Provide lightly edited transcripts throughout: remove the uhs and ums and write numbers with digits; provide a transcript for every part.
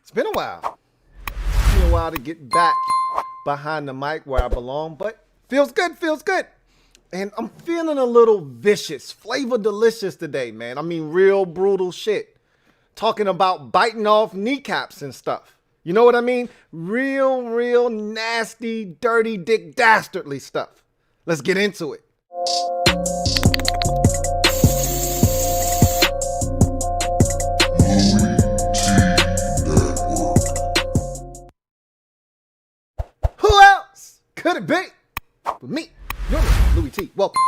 It's been a while. It's been a while to get back behind the mic where I belong, but feels good, feels good. And I'm feeling a little vicious, flavor delicious today, man. I mean, real brutal shit. Talking about biting off kneecaps and stuff. You know what I mean? Real nasty, dirty, dick, dastardly stuff. Let's get into it. Who else could it be but me, your man, Louie T. Welcome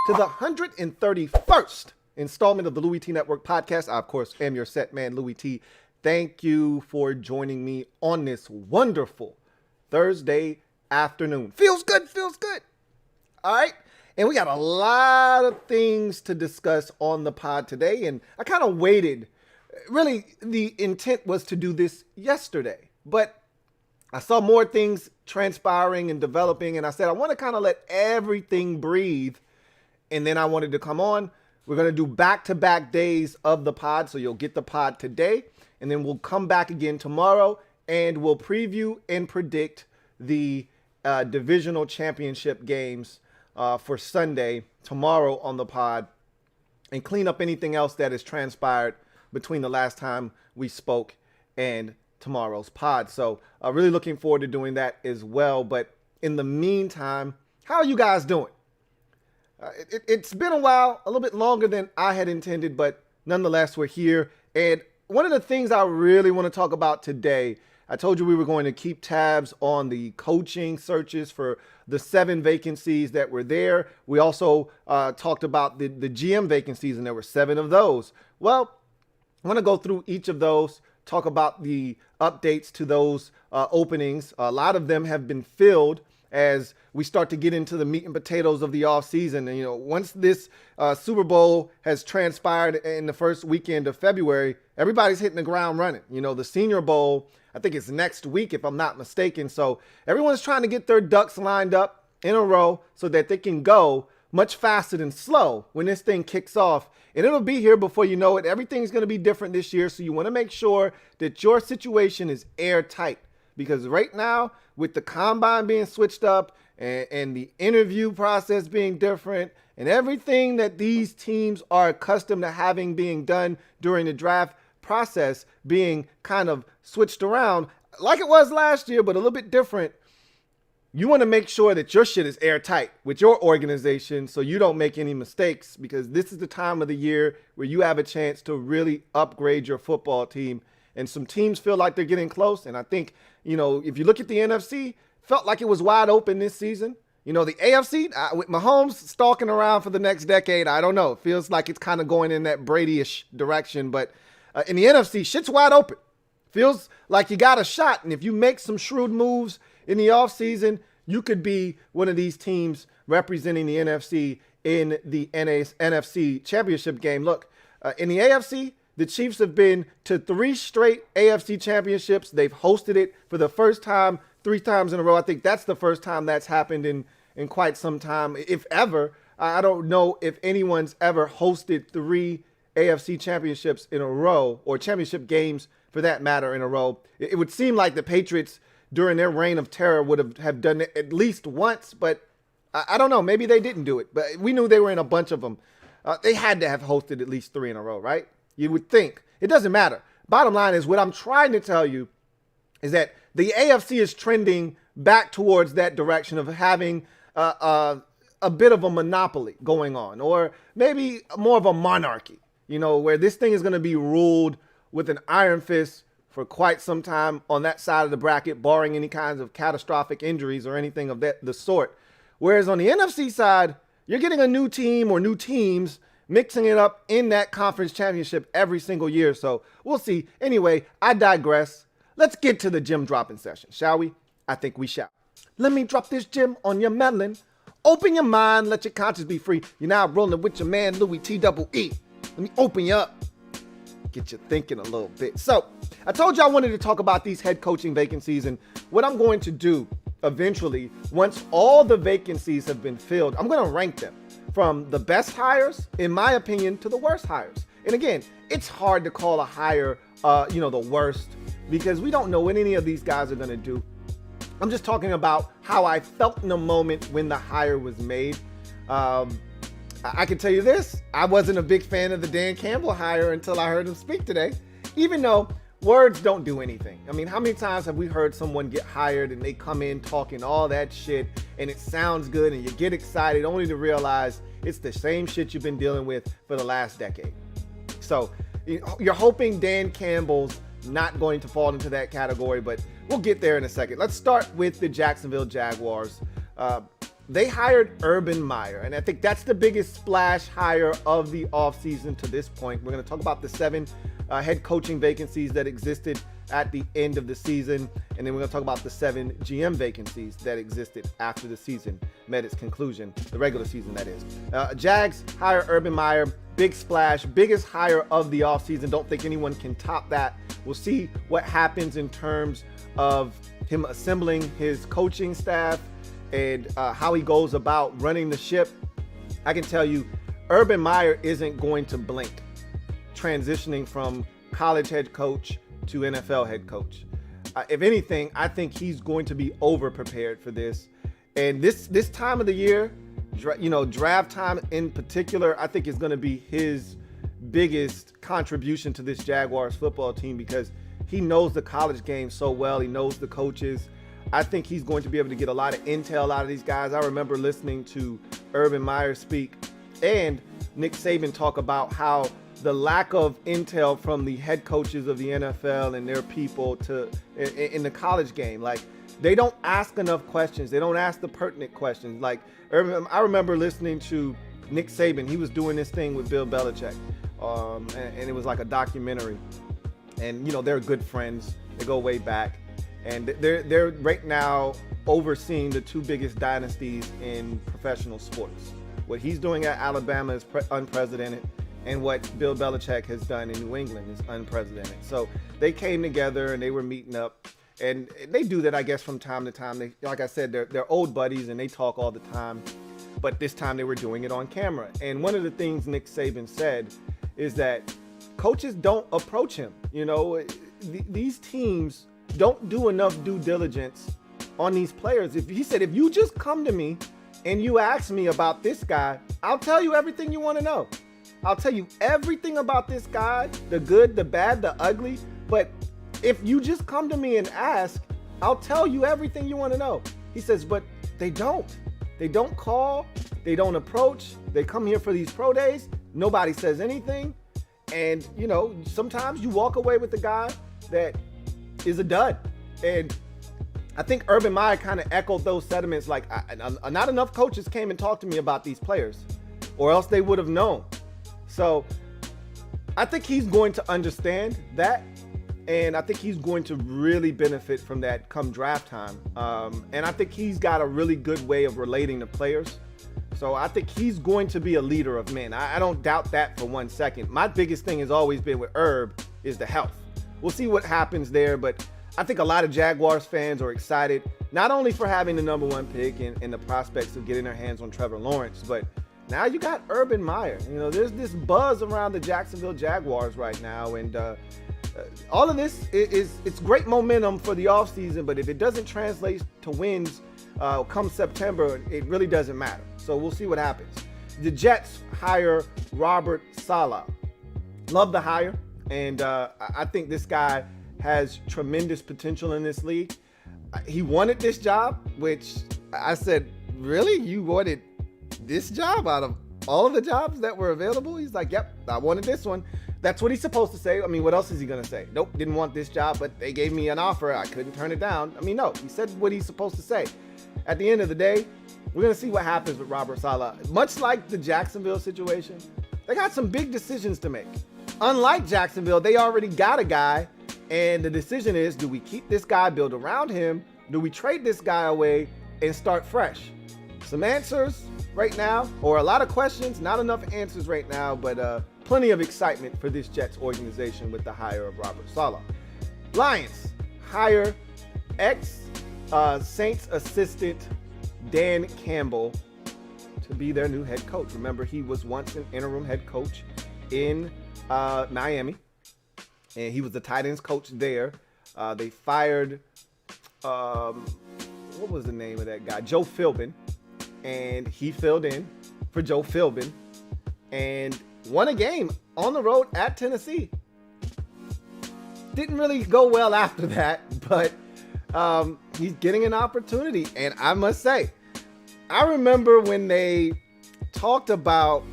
to the 131st installment of the Louie T Network podcast. I, of course, am your set man, Louie T. Thank you for joining me on this wonderful Thursday afternoon. Feels good, feels good. All right. And we got a lot of things to discuss on the pod today. And I kind of waited. Really, the intent was to do this yesterday, but I saw more things transpiring and developing, and I said, I want to kind of let everything breathe, and then I wanted to come on. We're going to do back-to-back days of the pod, so you'll get the pod today, and then we'll come back again tomorrow, and we'll preview and predict the divisional championship games for Sunday, tomorrow on the pod, and clean up anything else that has transpired between the last time we spoke and tomorrow's pod. So really looking forward to doing that as well. But in the meantime, how are you guys doing? It's been a while, a little bit longer than I had intended, but nonetheless, we're here. And one of the things I really want to talk about today, I told you we were going to keep tabs on the coaching searches for the 7 vacancies that were there. We also talked about the GM vacancies, and there were 7 of those. Well, I want to go through each of those, talk about the updates to those openings. A lot of them have been filled as we start to get into the meat and potatoes of the offseason. And, you know, once this Super Bowl has transpired in the first weekend of February, everybody's hitting the ground running. You know, the Senior Bowl, I think it's next week, if I'm not mistaken. So everyone's trying to get their ducks lined up in a row so that they can go much faster than slow when this thing kicks off. And it'll be here before you know it. Everything's going to be different this year. So you want to make sure that your situation is airtight. Because right now, with the combine being switched up and the interview process being different and everything that these teams are accustomed to having being done during the draft process being kind of switched around, like it was last year, but a little bit different, you want to make sure that your shit is airtight with your organization so you don't make any mistakes, because this is the time of the year where you have a chance to really upgrade your football team. And some teams feel like they're getting close. And I think, you know, if you look at the NFC, felt like it was wide open this season. You know, the AFC, with Mahomes stalking around for the next decade, I don't know. It feels like it's kind of going in that Brady-ish direction. But in the NFC, shit's wide open. Feels like you got a shot. And if you make some shrewd moves in the offseason, you could be one of these teams representing the NFC in the NFC championship game. Look, in the AFC, the Chiefs have been to 3 straight AFC championships. They've hosted it for the first time 3 times in a row. I think that's the first time that's happened in quite some time, if ever. I don't know if anyone's ever hosted 3 AFC championships in a row, or championship games for that matter, in a row. It would seem like the Patriots during their reign of terror would have done it at least once, but I don't know. Maybe they didn't do it, but we knew they were in a bunch of them. They had to have hosted at least 3 in a row, right? You would think. It doesn't matter. Bottom line is, what I'm trying to tell you is that the AFC is trending back towards that direction of having a bit of a monopoly going on, or maybe more of a monarchy, you know, where this thing is going to be ruled with an iron fist for quite some time on that side of the bracket, barring any kinds of catastrophic injuries or anything of the sort. Whereas on the NFC side, you're getting a new team or new teams mixing it up in that conference championship every single year. So we'll see. Anyway, I digress. Let's get to the gem dropping session, shall we? I think we shall. Let me drop this gem on your melon. Open your mind, let your conscience be free. You're now rolling with your man, Louie T double E. Let me open you up. Get you thinking a little bit. So I told you I wanted to talk about these head coaching vacancies, and what I'm going to do eventually, once all the vacancies have been filled, I'm going to rank them from the best hires, in my opinion, to the worst hires. And again, it's hard to call a hire, the worst because we don't know what any of these guys are going to do. I'm just talking about how I felt in the moment when the hire was made. I can tell you this, I wasn't a big fan of the Dan Campbell hire until I heard him speak today, even though words don't do anything. I mean, how many times have we heard someone get hired and they come in talking all that shit and it sounds good and you get excited only to realize it's the same shit you've been dealing with for the last decade. So you're hoping Dan Campbell's not going to fall into that category, but we'll get there in a second. Let's start with the Jacksonville Jaguars. They hired Urban Meyer, and I think that's the biggest splash hire of the offseason to this point. We're going to talk about the 7 head coaching vacancies that existed at the end of the season, and then we're going to talk about the 7 GM vacancies that existed after the season met its conclusion, the regular season, that is. Jags hire Urban Meyer, big splash, biggest hire of the offseason. Don't think anyone can top that. We'll see what happens in terms of him assembling his coaching staff and how he goes about running the ship. I can tell you, Urban Meyer isn't going to blink transitioning from college head coach to NFL head coach. If anything, I think he's going to be over prepared for this. And this time of the year, draft time in particular, I think is going to be his biggest contribution to this Jaguars football team, because he knows the college game so well. He knows the coaches. I think he's going to be able to get a lot of intel out of these guys. I remember listening to Urban Meyer speak and Nick Saban talk about how the lack of intel from the head coaches of the NFL and their people in the college game, like, they don't ask enough questions. They don't ask the pertinent questions. Like, I remember listening to Nick Saban. He was doing this thing with Bill Belichick, and it was like a documentary. And they're good friends. They go way back. And they're right now overseeing the 2 biggest dynasties in professional sports. What he's doing at Alabama is unprecedented, and what Bill Belichick has done in New England is unprecedented. So they came together and they were meeting up, and they do that, I guess, from time to time. They, like I said, they're old buddies and they talk all the time, but this time they were doing it on camera. And one of the things Nick Saban said is that coaches don't approach him. These teams don't do enough due diligence on these players. He said, if you just come to me and you ask me about this guy, I'll tell you everything you want to know. I'll tell you everything about this guy, the good, the bad, the ugly. But if you just come to me and ask, I'll tell you everything you want to know. He says, but they don't. They don't call. They don't approach. They come here for these pro days. Nobody says anything. And, sometimes you walk away with a guy that is a dud. And I think Urban Meyer kind of echoed those sentiments, like, not enough coaches came and talked to me about these players, or else they would have known. So I think he's going to understand that, and I think he's going to really benefit from that come draft time. And I think he's got a really good way of relating to players. So I think he's going to be a leader of men. I don't doubt that for 1 second. My biggest thing has always been with Herb is the health. We'll see what happens there, but I think a lot of Jaguars fans are excited, not only for having the number 1 pick and the prospects of getting their hands on Trevor Lawrence, but now you got Urban Meyer. There's this buzz around the Jacksonville Jaguars right now, and all of this it's great momentum for the offseason, but if it doesn't translate to wins come September, it really doesn't matter. So we'll see what happens. The Jets hire Robert Saleh. Love the hire. And I think this guy has tremendous potential in this league. He wanted this job, which I said, really? You wanted this job out of all of the jobs that were available? He's like, yep, I wanted this one. That's what he's supposed to say. I mean, what else is he going to say? Nope, didn't want this job, but they gave me an offer. I couldn't turn it down. I mean, no, he said what he's supposed to say. At the end of the day, we're going to see what happens with Robert Saleh. Much like the Jacksonville situation, they got some big decisions to make. Unlike Jacksonville, they already got a guy, and the decision is, do we keep this guy, build around him? Do we trade this guy away and start fresh? Some answers right now, or a lot of questions, not enough answers right now, but plenty of excitement for this Jets organization with the hire of Robert Saleh. Lions hire ex-Saints assistant Dan Campbell to be their new head coach. Remember, he was once an interim head coach in Miami, and he was the tight ends coach there. They fired, what was the name of that guy? Joe Philbin. And he filled in for Joe Philbin and won a game on the road at Tennessee. Didn't really go well after that, but he's getting an opportunity. And I must say, I remember when they talked about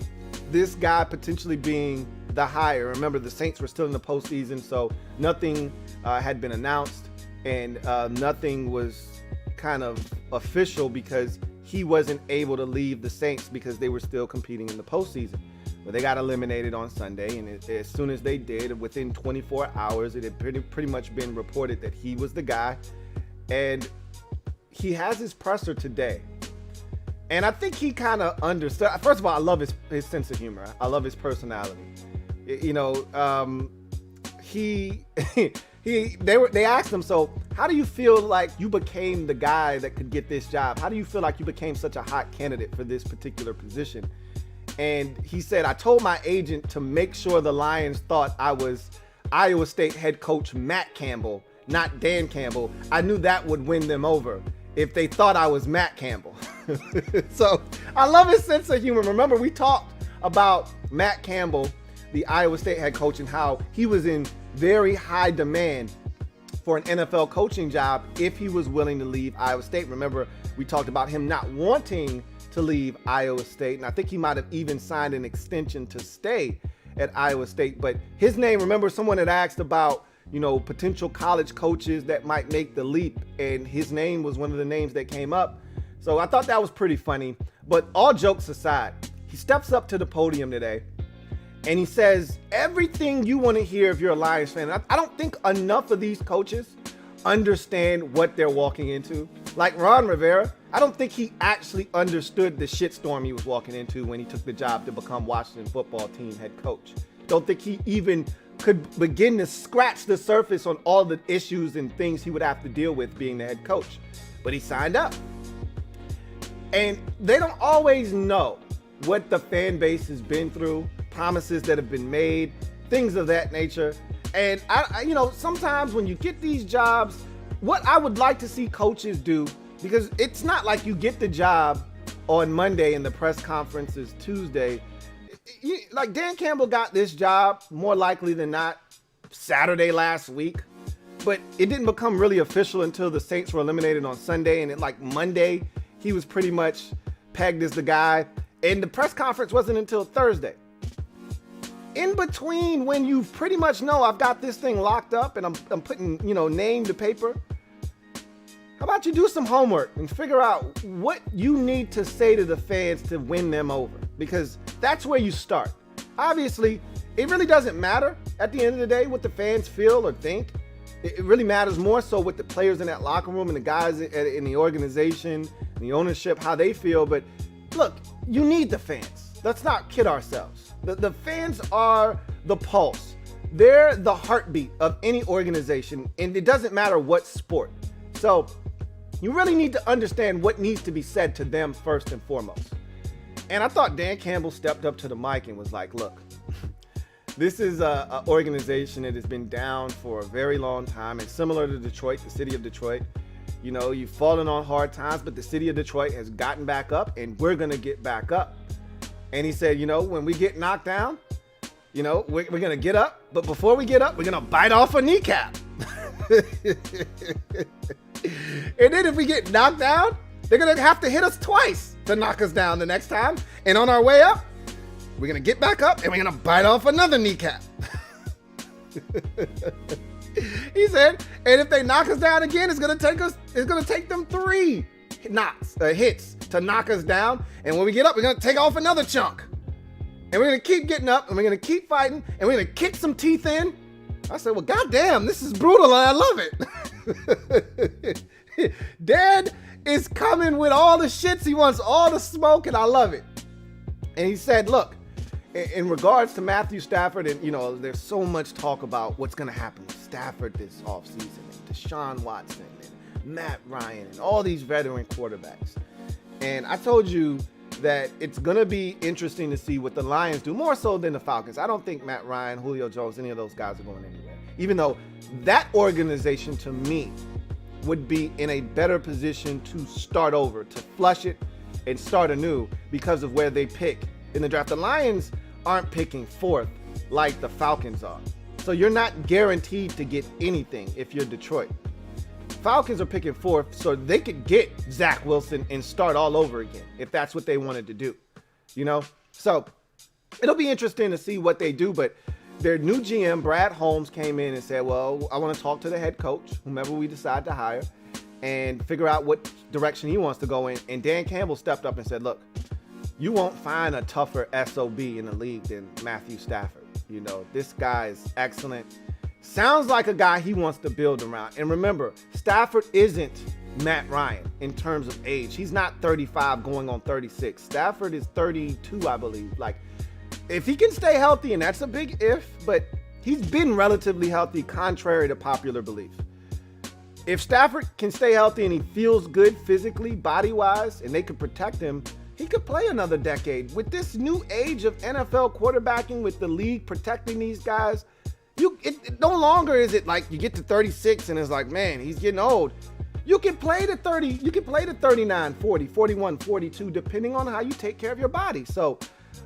this guy potentially being the hire. Remember, the Saints were still in the postseason, so nothing had been announced, and nothing was kind of official because he wasn't able to leave the Saints because they were still competing in the postseason. But they got eliminated on Sunday, and as soon as they did, within 24 hours, it had pretty much been reported that he was the guy. And he has his presser today. And I think he kind of understood. First of all, I love his sense of humor. I love his personality. You know, they asked him, so how do you feel like you became the guy that could get this job? How do you feel like you became such a hot candidate for this particular position? And he said, I told my agent to make sure the Lions thought I was Iowa State head coach Matt Campbell, not Dan Campbell. I knew that would win them over if they thought I was Matt Campbell. So I love his sense of humor. Remember, we talked about Matt Campbell, the Iowa State head coach, and how he was in very high demand for an NFL coaching job if he was willing to leave Iowa State. Remember, we talked about him not wanting to leave Iowa State, and I think he might have even signed an extension to stay at Iowa State. But his name, remember, someone had asked about, you know, potential college coaches that might make the leap, and his name was one of the names that came up. So I thought that was pretty funny. But all jokes aside, he steps up to the podium today and he says everything you want to hear if you're a Lions fan. I don't think enough of these coaches understand what they're walking into. Like Ron Rivera, I don't think he actually understood the shitstorm he was walking into when he took the job to become Washington football team head coach. Don't think he even could begin to scratch the surface on all the issues and things he would have to deal with being the head coach. But he signed up. And they don't always know what the fan base has been through, promises that have been made, things of that nature. And I you know, sometimes when you get these jobs, what I would like to see coaches do, because it's not like you get the job on Monday and the press conference is Tuesday. Like Dan Campbell got this job more likely than not Saturday last week, but it didn't become really official until the Saints were eliminated on Sunday, and like Monday he was pretty much pegged as the guy, and the press conference wasn't until Thursday. In between, when you pretty much know I've got this thing locked up and I'm putting, you know, name to paper, how about you do some homework and figure out what you need to say to the fans to win them over? Because that's where you start. Obviously, it really doesn't matter at the end of the day what the fans feel or think. It really matters more so with the players in that locker room and the guys in the organization, the ownership, how they feel. But look, you need the fans. Let's not kid ourselves. The fans are the pulse. They're the heartbeat of any organization, and it doesn't matter what sport. So you really need to understand what needs to be said to them first and foremost. And I thought Dan Campbell stepped up to the mic and was like, look, this is an organization that has been down for a very long time. And similar to Detroit, the city of Detroit, you know, you've fallen on hard times, but the city of Detroit has gotten back up, and we're going to get back up. And he said, you know, when we get knocked down, you know, we're going to get up. But before we get up, we're going to bite off a kneecap. And then if we get knocked down, they're going to have to hit us twice to knock us down the next time. And on our way up, we're going to get back up and we're going to bite off another kneecap. He said, and if they knock us down again, it's going to take them 3 hits to knock us down. And when we get up, we're going to take off another chunk. And we're going to keep getting up and we're going to keep fighting and we're going to kick some teeth in. I said, well, goddamn, this is brutal and I love it. Dad is coming with all the shits. He wants all the smoke and I love it. And he said, look, in regards to Matthew Stafford, and, you know, there's so much talk about what's going to happen with Stafford this offseason, and Deshaun Watson and Matt Ryan and all these veteran quarterbacks. And I told you that it's going to be interesting to see what the Lions do, more so than the Falcons. I don't think Matt Ryan, Julio Jones, any of those guys are going anywhere. Even though that organization, to me, would be in a better position to start over, to flush it and start anew because of where they pick in the draft. The Lions aren't picking fourth like the Falcons are. So you're not guaranteed to get anything if you're Detroit. Falcons are picking fourth, so they could get Zach Wilson and start all over again if that's what they wanted to do, So it'll be interesting to see what they do, but their new GM, Brad Holmes, came in and said, well, I want to talk to the head coach, whomever we decide to hire, and figure out what direction he wants to go in. And Dan Campbell stepped up and said, look, you won't find a tougher SOB in the league than Matthew Stafford. This guy is excellent. Sounds like a guy he wants to build around. And remember, Stafford isn't Matt Ryan in terms of age. He's not 35 going on 36. Stafford is 32, I believe. Like, if he can stay healthy, and that's a big if, but he's been relatively healthy contrary to popular belief. If Stafford can stay healthy and he feels good physically, body-wise, and they could protect him, he could play another decade. With this new age of NFL quarterbacking, with the league protecting these guys, it no longer is it like you get to 36 and it's like, man, he's getting old. You can play to 30, you can play to 39, 40, 41, 42, depending on how you take care of your body. So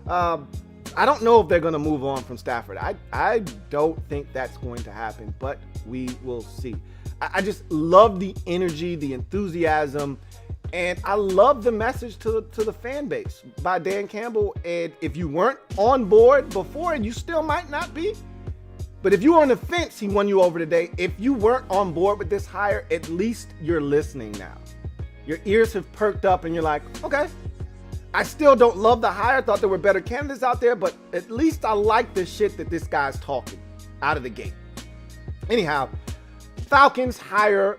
I don't know if they're going to move on from Stafford. I don't think that's going to happen, but we will see. I just love the energy, the enthusiasm, and I love the message to the fan base by Dan Campbell. And if you weren't on board before, and you still might not be, but if you were on the fence, he won you over today. If you weren't on board with this hire, at least you're listening now. Your ears have perked up and you're like, okay, I still don't love the hire. Thought there were better candidates out there, but at least I like the shit that this guy's talking out of the gate. Anyhow, Falcons hire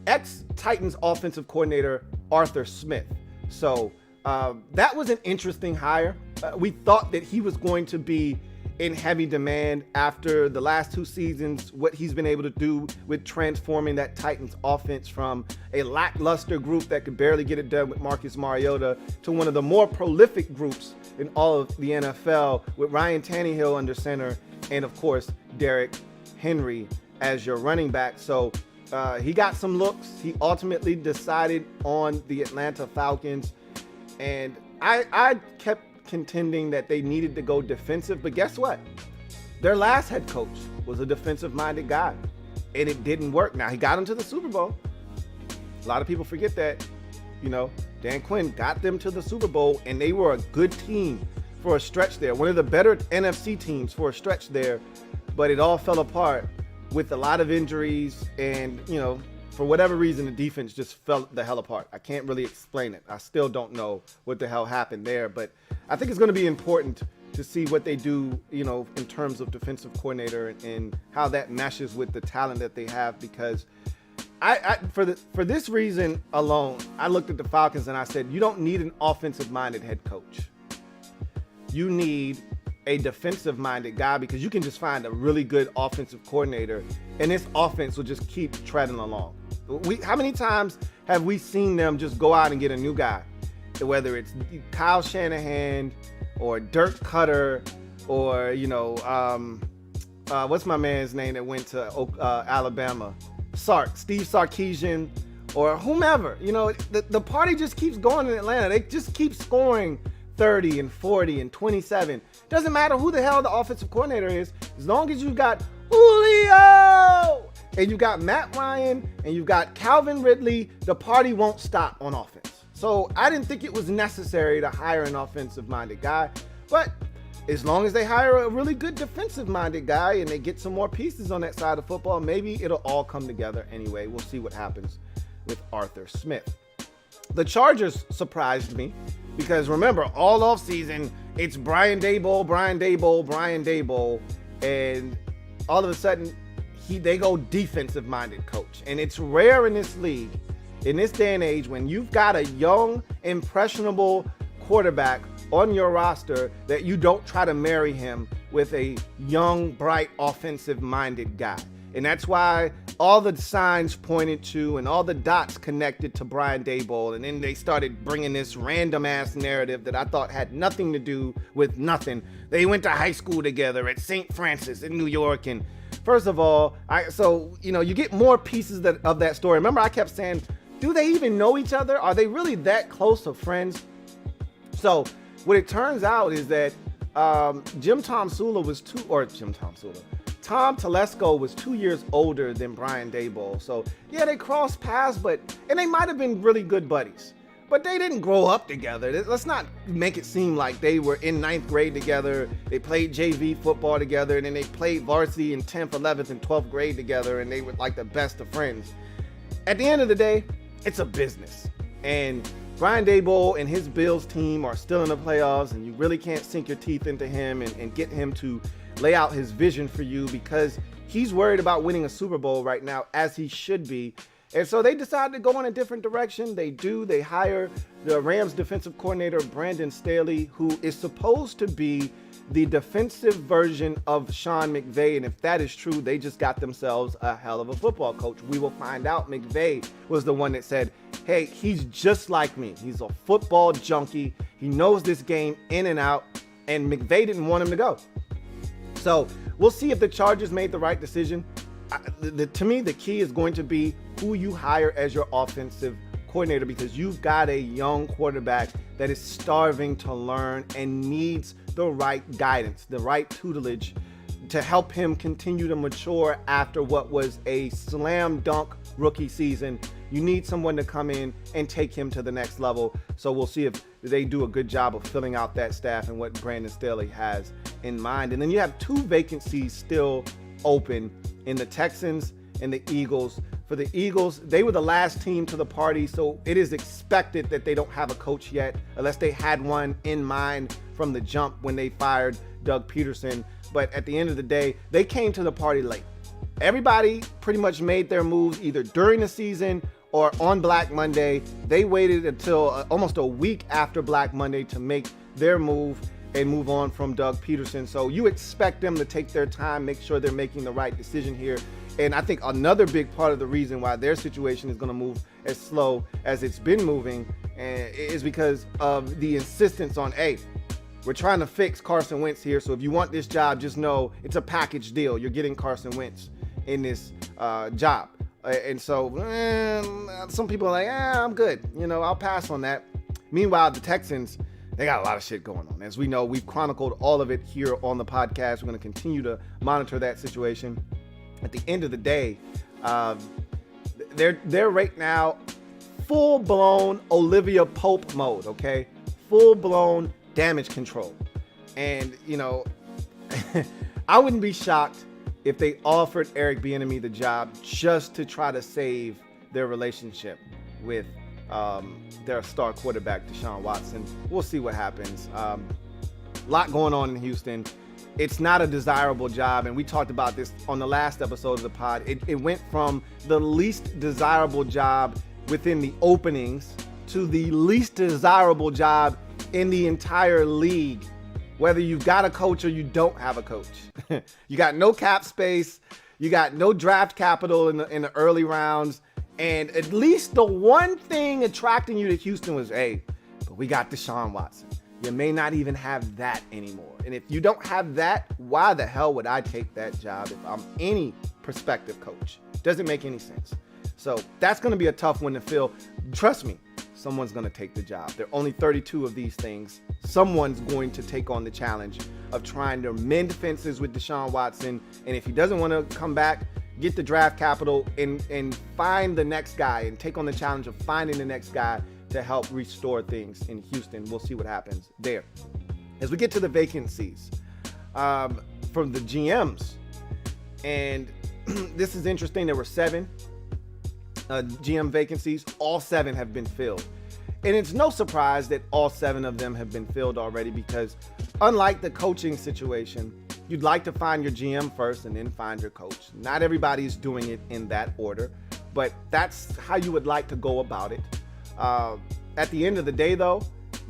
ex-Titans offensive coordinator Arthur Smith. So that was an interesting hire. We thought that he was going to be in heavy demand after the last two seasons, what he's been able to do with transforming that Titans offense from a lackluster group that could barely get it done with Marcus Mariota to one of the more prolific groups in all of the NFL with Ryan Tannehill under center and, of course, Derrick Henry as your running back. So he got some looks. He ultimately decided on the Atlanta Falcons, and I kept contending that they needed to go defensive, but guess what? Their last head coach was a defensive-minded guy, and it didn't work. Now, he got them to the Super Bowl. A lot of people forget that. Dan Quinn got them to the Super Bowl, and they were a good team for a stretch there, one of the better NFC teams for a stretch there, but it all fell apart with a lot of injuries, and, for whatever reason, the defense just fell the hell apart. I can't really explain it. I still don't know what the hell happened there, but I think it's going to be important to see what they do, in terms of defensive coordinator and how that meshes with the talent that they have, because for this reason alone, I looked at the Falcons and I said, you don't need an offensive-minded head coach. You need a defensive-minded guy, because you can just find a really good offensive coordinator and this offense will just keep treading along. How many times have we seen them just go out and get a new guy? Whether it's Kyle Shanahan or Dirk Cutter or, what's my man's name that went to Alabama? Steve Sarkisian or whomever. The party just keeps going in Atlanta. They just keep scoring 30 and 40 and 27. Doesn't matter who the hell the offensive coordinator is, as long as you got Julio and you got Matt Ryan and you've got Calvin Ridley, the party won't stop on offense. So I didn't think it was necessary to hire an offensive-minded guy, but as long as they hire a really good defensive-minded guy and they get some more pieces on that side of football, maybe it'll all come together anyway. We'll see what happens with Arthur Smith. The Chargers surprised me because, remember, all offseason, it's Brian Daboll, and all of a sudden, they go defensive-minded coach. And it's rare in this league, in this day and age, when you've got a young, impressionable quarterback on your roster, that you don't try to marry him with a young, bright, offensive-minded guy. And that's why all the signs pointed to and all the dots connected to Brian Daboll. And then they started bringing this random ass narrative that I thought had nothing to do with nothing. They went to high school together at St. Francis in New York. And first of all, you get more pieces of that story. Remember, I kept saying, do they even know each other? Are they really that close of friends? So what it turns out is that Tom Telesco was 2 years older than Brian Daboll. So yeah, they crossed paths, and they might have been really good buddies, but they didn't grow up together. Let's not make it seem like they were in 9th grade together. They played JV football together, and then they played varsity in 10th, 11th, and 12th grade together, and they were like the best of friends. At the end of the day, it's a business. And Brian Daboll and his Bills team are still in the playoffs, and you really can't sink your teeth into him and get him to lay out his vision for you, because he's worried about winning a Super Bowl right now, as he should be. And so they decided to go in a different direction. They hire the Rams defensive coordinator, Brandon Staley, who is supposed to be the defensive version of Sean McVay. And if that is true, they just got themselves a hell of a football coach. We will find out. McVay was the one that said, hey, he's just like me. He's a football junkie. He knows this game in and out. And McVay didn't want him to go. So we'll see if the Chargers made the right decision. To me, the key is going to be who you hire as your offensive coordinator, because you've got a young quarterback that is starving to learn and needs the right guidance, the right tutelage to help him continue to mature after what was a slam dunk rookie season. You need someone to come in and take him to the next level. So we'll see if they do a good job of filling out that staff and what Brandon Staley has in mind. And then you have 2 vacancies still open in the Texans and the Eagles. For the Eagles, they were the last team to the party, so it is expected that they don't have a coach yet, unless they had one in mind from the jump when they fired Doug Peterson. But at the end of the day, they came to the party late. Everybody pretty much made their moves either during the season or on Black Monday. They waited until almost a week after Black Monday to make their move and move on from Doug Peterson. So you expect them to take their time, make sure they're making the right decision here. And I think another big part of the reason why their situation is going to move as slow as it's been moving is because of the insistence on, hey, we're trying to fix Carson Wentz here. So if you want this job, just know it's a package deal. You're getting Carson Wentz in this job. And so some people are like, I'm good. I'll pass on that. Meanwhile, the Texans, they got a lot of shit going on. As we know, we've chronicled all of it here on the podcast. We're going to continue to monitor that situation. At the end of the day, they're right now full-blown Olivia Pope mode, okay? Full-blown damage control. And, I wouldn't be shocked if they offered Eric Bieniemy the job just to try to save their relationship with their star quarterback, Deshaun Watson. We'll see what happens. A lot going on in Houston. It's not a desirable job, and we talked about this on the last episode of the pod. It went from the least desirable job within the openings to the least desirable job in the entire league, whether you've got a coach or you don't have a coach. You got no cap space, you got no draft capital in the early rounds, and at least the one thing attracting you to Houston was, hey, but we got Deshaun Watson. You may not even have that anymore. And if you don't have that, why the hell would I take that job if I'm any prospective coach? Doesn't make any sense. So that's going to be a tough one to fill. Trust me, someone's going to take the job. There are only 32 of these things. Someone's going to take on the challenge of trying to mend fences with Deshaun Watson. And if he doesn't want to come back, get the draft capital and find the next guy and take on the challenge of finding the next guy to help restore things in Houston. We'll see what happens there. As we get to the vacancies from the GMs, and this is interesting, there were 7 GM vacancies. All 7 have been filled. And it's no surprise that all 7 of them have been filled already, because unlike the coaching situation, you'd like to find your GM first and then find your coach. Not everybody's doing it in that order, but that's how you would like to go about it. At the end of the day, though,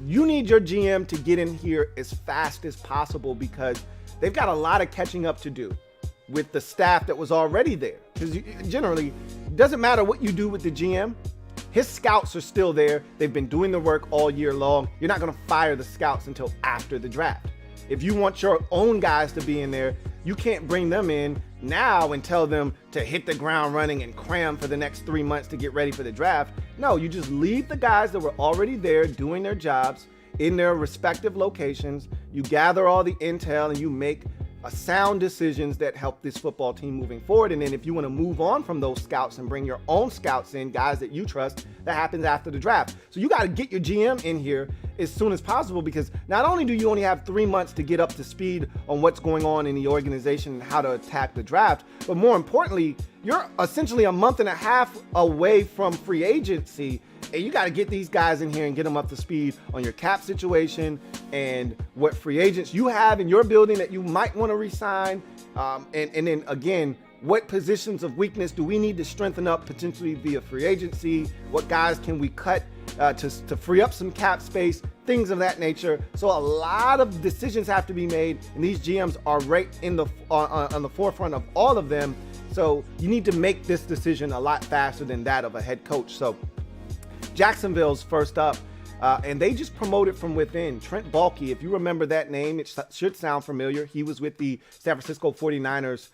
you need your GM to get in here as fast as possible, because they've got a lot of catching up to do. with the staff that was already there. Because generally, it doesn't matter what you do with the GM, his scouts are still there. They've been doing the work all year long. You're not going to fire the scouts until after the draft. If you want your own guys to be in there, you can't bring them in now and tell them to hit the ground running and cram for the next 3 months to get ready for the draft. No, you just leave the guys that were already there doing their jobs in their respective locations. You gather all the intel and you make sound decisions that help this football team moving forward. And then if you want to move on from those scouts and bring your own scouts in, guys that you trust, that happens after the draft. So you got to get your GM in here as soon as possible, because not only do you only have 3 months to get up to speed on what's going on in the organization and how to attack the draft, but more importantly, you're essentially a month and a half away from free agency. And you got to get these guys in here and get them up to speed on your cap situation and what free agents you have in your building that you might want to re-sign. And then again, what positions of weakness do we need to strengthen up potentially via free agency? What guys can we cut to free up some cap space? Things of that nature. So a lot of decisions have to be made, and these GMs are right in the on the forefront of all of them. So you need to make this decision a lot faster than that of a head coach. So Jacksonville's first up, and they just promoted from within. Trent Baalke, if you remember that name, it should sound familiar. He was with the San Francisco 49ers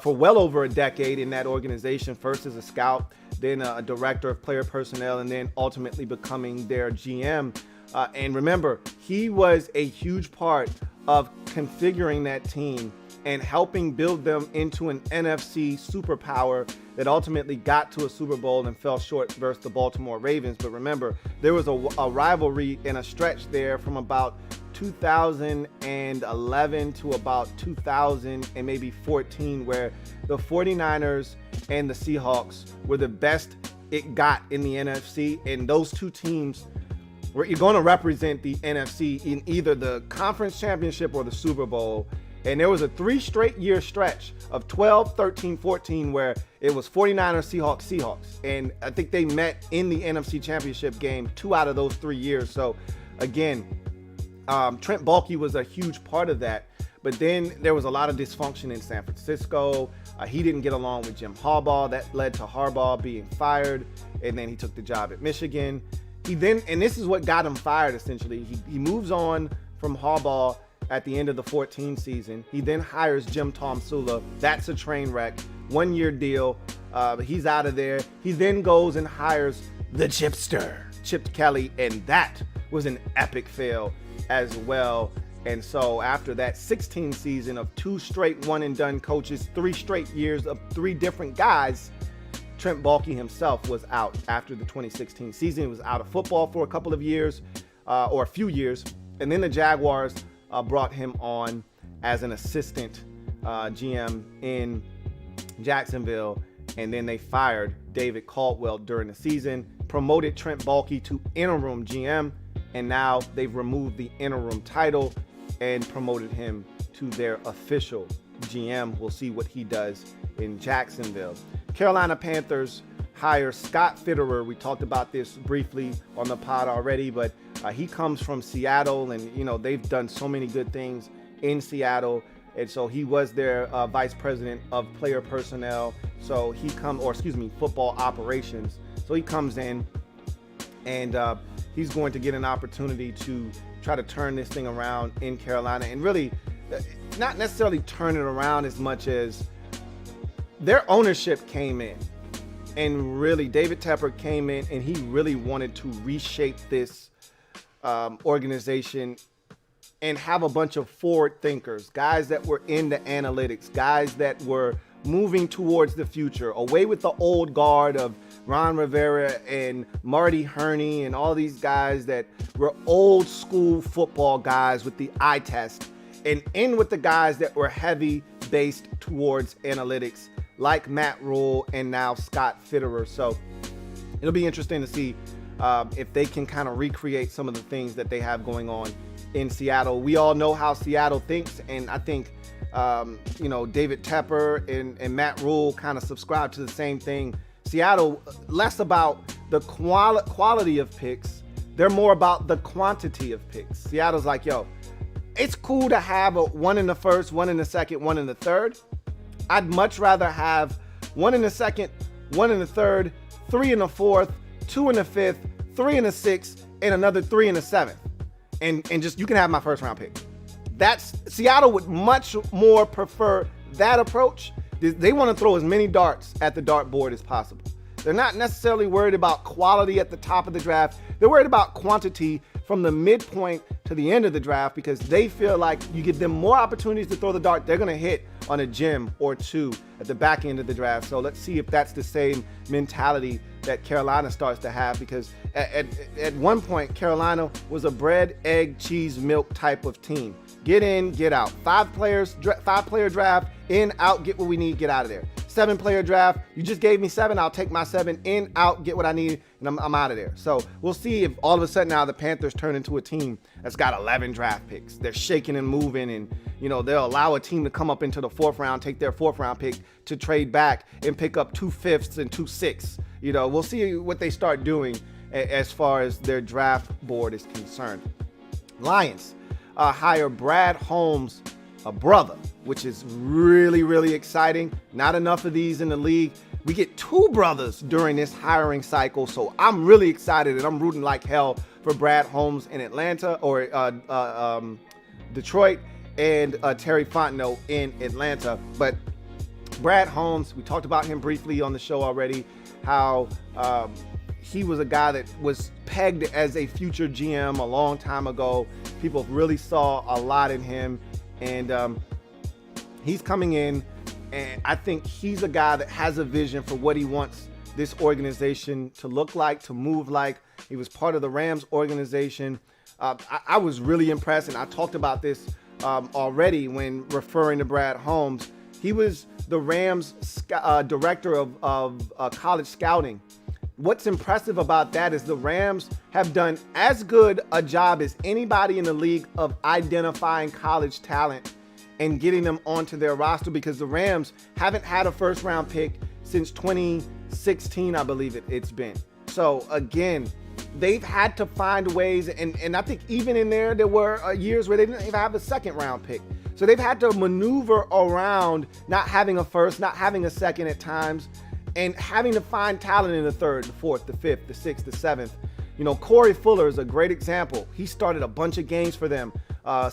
for well over a decade in that organization, first as a scout, then a director of player personnel, and then ultimately becoming their GM. And remember, he was a huge part of configuring that team and helping build them into an NFC superpower that ultimately got to a Super Bowl and fell short versus the Baltimore Ravens. But remember, there was a rivalry in a stretch there from about 2011 to about 2014, where the 49ers and the Seahawks were the best it got in the NFC. And those two teams were going to represent the NFC in either the conference championship or the Super Bowl. And there was a 3 straight year stretch of 12, 13, 14 where it was 49ers, Seahawks. And I think they met in the NFC Championship game 2 out of those 3 years. So again, Trent Baalke was a huge part of that. But then there was a lot of dysfunction in San Francisco. He didn't get along with Jim Harbaugh. That led to Harbaugh being fired. And then he took the job at Michigan. And this is what got him fired essentially. He moves on from Harbaugh at the end of the 14 season. He then hires Jim Tomsula. That's a train wreck. 1 year deal. He's out of there. He then goes and hires the Chipster, Chip Kelly, and that was an epic fail as well. And so after that 16 season of 2 straight one-and-done coaches, 3 straight years of 3 different guys, Trent Baalke himself was out after the 2016 season. He was out of football for a couple of years, or a few years. And then the Jaguars brought him on as an assistant GM in Jacksonville, and then they fired David Caldwell during the season, promoted Trent Baalke to interim GM, and now they've removed the interim title and promoted him to their official GM. We'll see what he does in Jacksonville. Carolina Panthers hire Scott Fitterer. We talked about this briefly on the pod already, but he comes from Seattle, and they've done so many good things in Seattle, and so he was their vice president of player personnel. So football operations. So he comes in, and he's going to get an opportunity to try to turn this thing around in Carolina, and really not necessarily turn it around as much as their ownership came in. And really, David Tepper came in and he really wanted to reshape this organization and have a bunch of forward thinkers, guys that were into analytics, guys that were moving towards the future, away with the old guard of Ron Rivera and Marty Herney and all these guys that were old school football guys with the eye test, and in with the guys that were heavy based towards analytics, like Matt Rule and now Scott Fitterer. So it'll be interesting to see if they can kind of recreate some of the things that they have going on in Seattle. We all know how Seattle thinks, and I think David Tepper and Matt Rule kind of subscribe to the same thing. Seattle, less about the quality of picks, they're more about the quantity of picks. Seattle's like, it's cool to have a 1 in the first, 1 in the second, 1 in the third, I'd much rather have 1 in the second, 1 in the third, 3 in the fourth, 2 in the fifth, 3 in the sixth, and another 3 in the seventh. And just, you can have my first round pick. Seattle would much more prefer that approach. They want to throw as many darts at the dartboard as possible. They're not necessarily worried about quality at the top of the draft. They're worried about quantity from the midpoint to the end of the draft, because they feel like you give them more opportunities to throw the dart, they're going to hit on a gem or two at the back end of the draft. So let's see if that's the same mentality that Carolina starts to have, because at one point, Carolina was a bread, egg, cheese, milk type of team. Get in, get out. 5-player draft, in, out, get what we need, get out of there. 7-player draft, you just gave me 7, I'll take my 7, in, out, get what I need, and I'm out of there. So we'll see if all of a sudden now the Panthers turn into a team that's got 11 draft picks. They're shaking and moving, and they'll allow a team to come up into the 4th round, take their 4th round pick to trade back and pick up 2 5ths and 2 6ths. We'll see what they start doing as far as their draft board is concerned. Lions hire Brad Holmes, a brother, which is really, really exciting. Not enough of these in the league. We get 2 brothers during this hiring cycle, so I'm really excited, and I'm rooting like hell for Brad Holmes in Atlanta, or Detroit, and Terry Fontenot in Atlanta. But Brad Holmes, we talked about him briefly on the show already, how he was a guy that was pegged as a future GM a long time ago. People really saw a lot in him, and he's coming in, and I think he's a guy that has a vision for what he wants this organization to look like, to move like. He was part of the Rams organization. I was really impressed, and I talked about this already when referring to Brad Holmes. He was the Rams director of college scouting. What's impressive about that is the Rams have done as good a job as anybody in the league of identifying college talent and getting them onto their roster, because the Rams haven't had a first-round pick since 2016, I believe it's been. So, again, they've had to find ways, and I think even in there were years where they didn't even have a second-round pick. So they've had to maneuver around not having a first, not having a second at times, and having to find talent in the 3rd, the 4th, the 5th, the 6th, the 7th. Corey Fuller is a great example. He started a bunch of games for them. A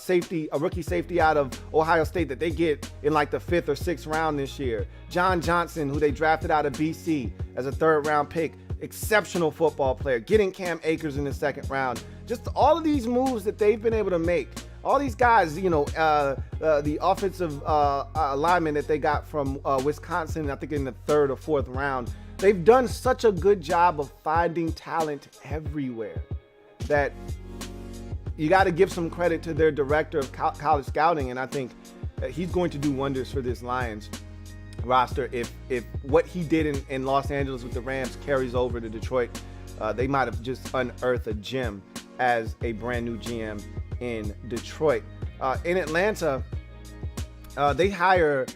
rookie safety out of Ohio State that they get in like the 5th or 6th round this year. John Johnson, who they drafted out of BC as a 3rd round pick. Exceptional football player. Getting Cam Akers in the 2nd round. Just all of these moves that they've been able to make. All these guys, the offensive lineman that they got from Wisconsin, I think in the 3rd or 4th round, they've done such a good job of finding talent everywhere that you got to give some credit to their director of college scouting, and I think he's going to do wonders for this Lions roster. If what he did in Los Angeles with the Rams carries over to Detroit, they might have just unearthed a gem as a brand new GM in Detroit. In Atlanta, they hire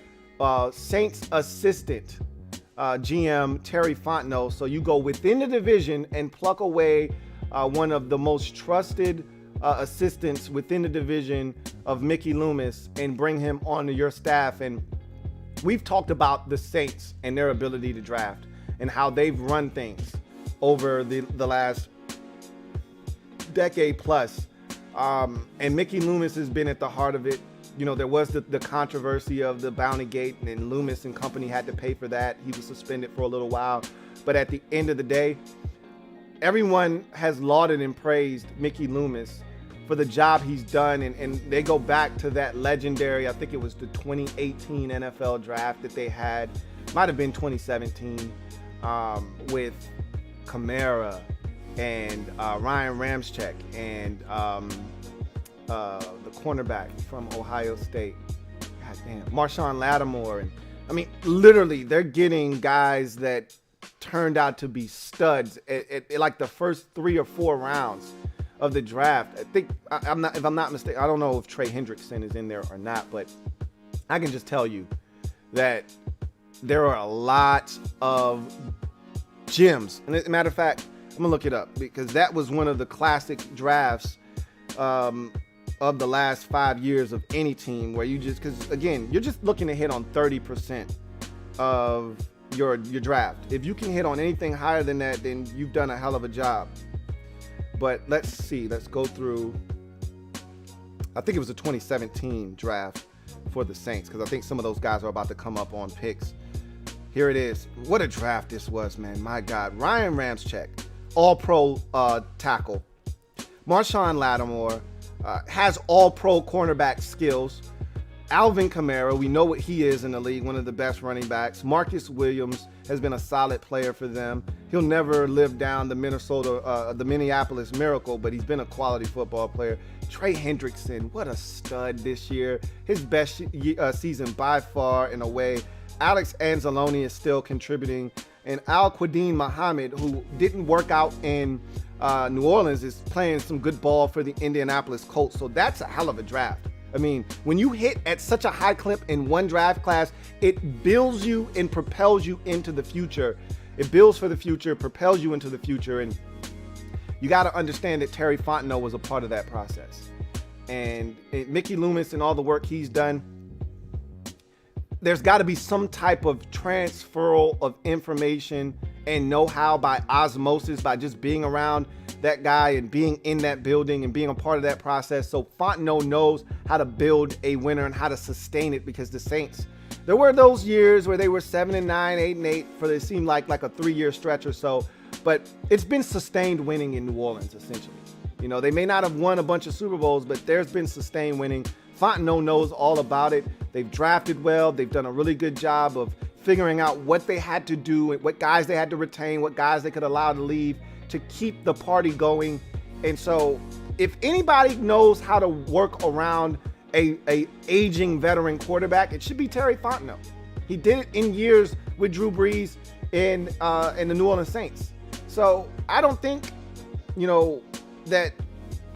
Saints assistant GM Terry Fontenot. So you go within the division and pluck away one of the most trusted assistants within the division of Mickey Loomis and bring him onto your staff. And we've talked about the Saints and their ability to draft and how they've run things over the last decade plus. And Mickey Loomis has been at the heart of it. There was the controversy of the Bounty Gate, and Loomis and company had to pay for that. He was suspended for a little while. But at the end of the day, everyone has lauded and praised Mickey Loomis for the job he's done. And they go back to that legendary, I think it was the 2018 NFL draft that they had. Might have been 2017 with Kamara and Ryan Ramczyk and the cornerback from Ohio State. God damn, Marshawn Lattimore. And I mean, literally, they're getting guys that turned out to be studs at like the first 3 or 4 rounds of the draft. I think, if I'm not mistaken, I don't know if Trey Hendrickson is in there or not, but I can just tell you that there are a lot of gems. And as a matter of fact, I'm gonna look it up because that was one of the classic drafts of of the last 5 years of any team, where you just, because again, you're just looking to hit on 30% of your draft. If you can hit on anything higher than that, then you've done a hell of a job. But let's see, let's go through. I think it was a 2017 draft for the Saints, because I think some of those guys are about to come up on picks. Here it is. What a draft this was, man. My God. Ryan Ramczyk, all-pro tackle. Marshawn Lattimore has all-pro cornerback skills. Alvin Kamara, we know what he is in the league, one of the best running backs. Marcus Williams has been a solid player for them. He'll never live down the Minneapolis Miracle, but he's been a quality football player. Trey Hendrickson, what a stud this year. His best season by far in a way. Alex Anzalone is still contributing. And Al-Quadin Muhammad, who didn't work out in New Orleans, is playing some good ball for the Indianapolis Colts. So that's a hell of a draft. I mean, when you hit at such a high clip in one draft class, it builds you and propels you into the future. It builds for the future, propels you into the future. And you got to understand that Terry Fontenot was a part of that process. And Mickey Loomis and all the work he's done, there's got to be some type of transferal of information and know-how by osmosis, by just being around that guy and being in that building and being a part of that process. So Fontenot knows how to build a winner and how to sustain it, because the Saints, there were those years where they were 7-9, 8-8 for it seemed like a 3-year stretch or so, but it's been sustained winning in New Orleans essentially. You know, they may not have won a bunch of Super Bowls, but there's been sustained winning. Fontenot knows all about it. They've drafted well. They've done a really good job of figuring out what they had to do, what guys they had to retain, what guys they could allow to leave to keep the party going. And so if anybody knows how to work around a aging veteran quarterback, it should be Terry Fontenot. He did it in years with Drew Brees in the New Orleans Saints. So I don't think, you know, that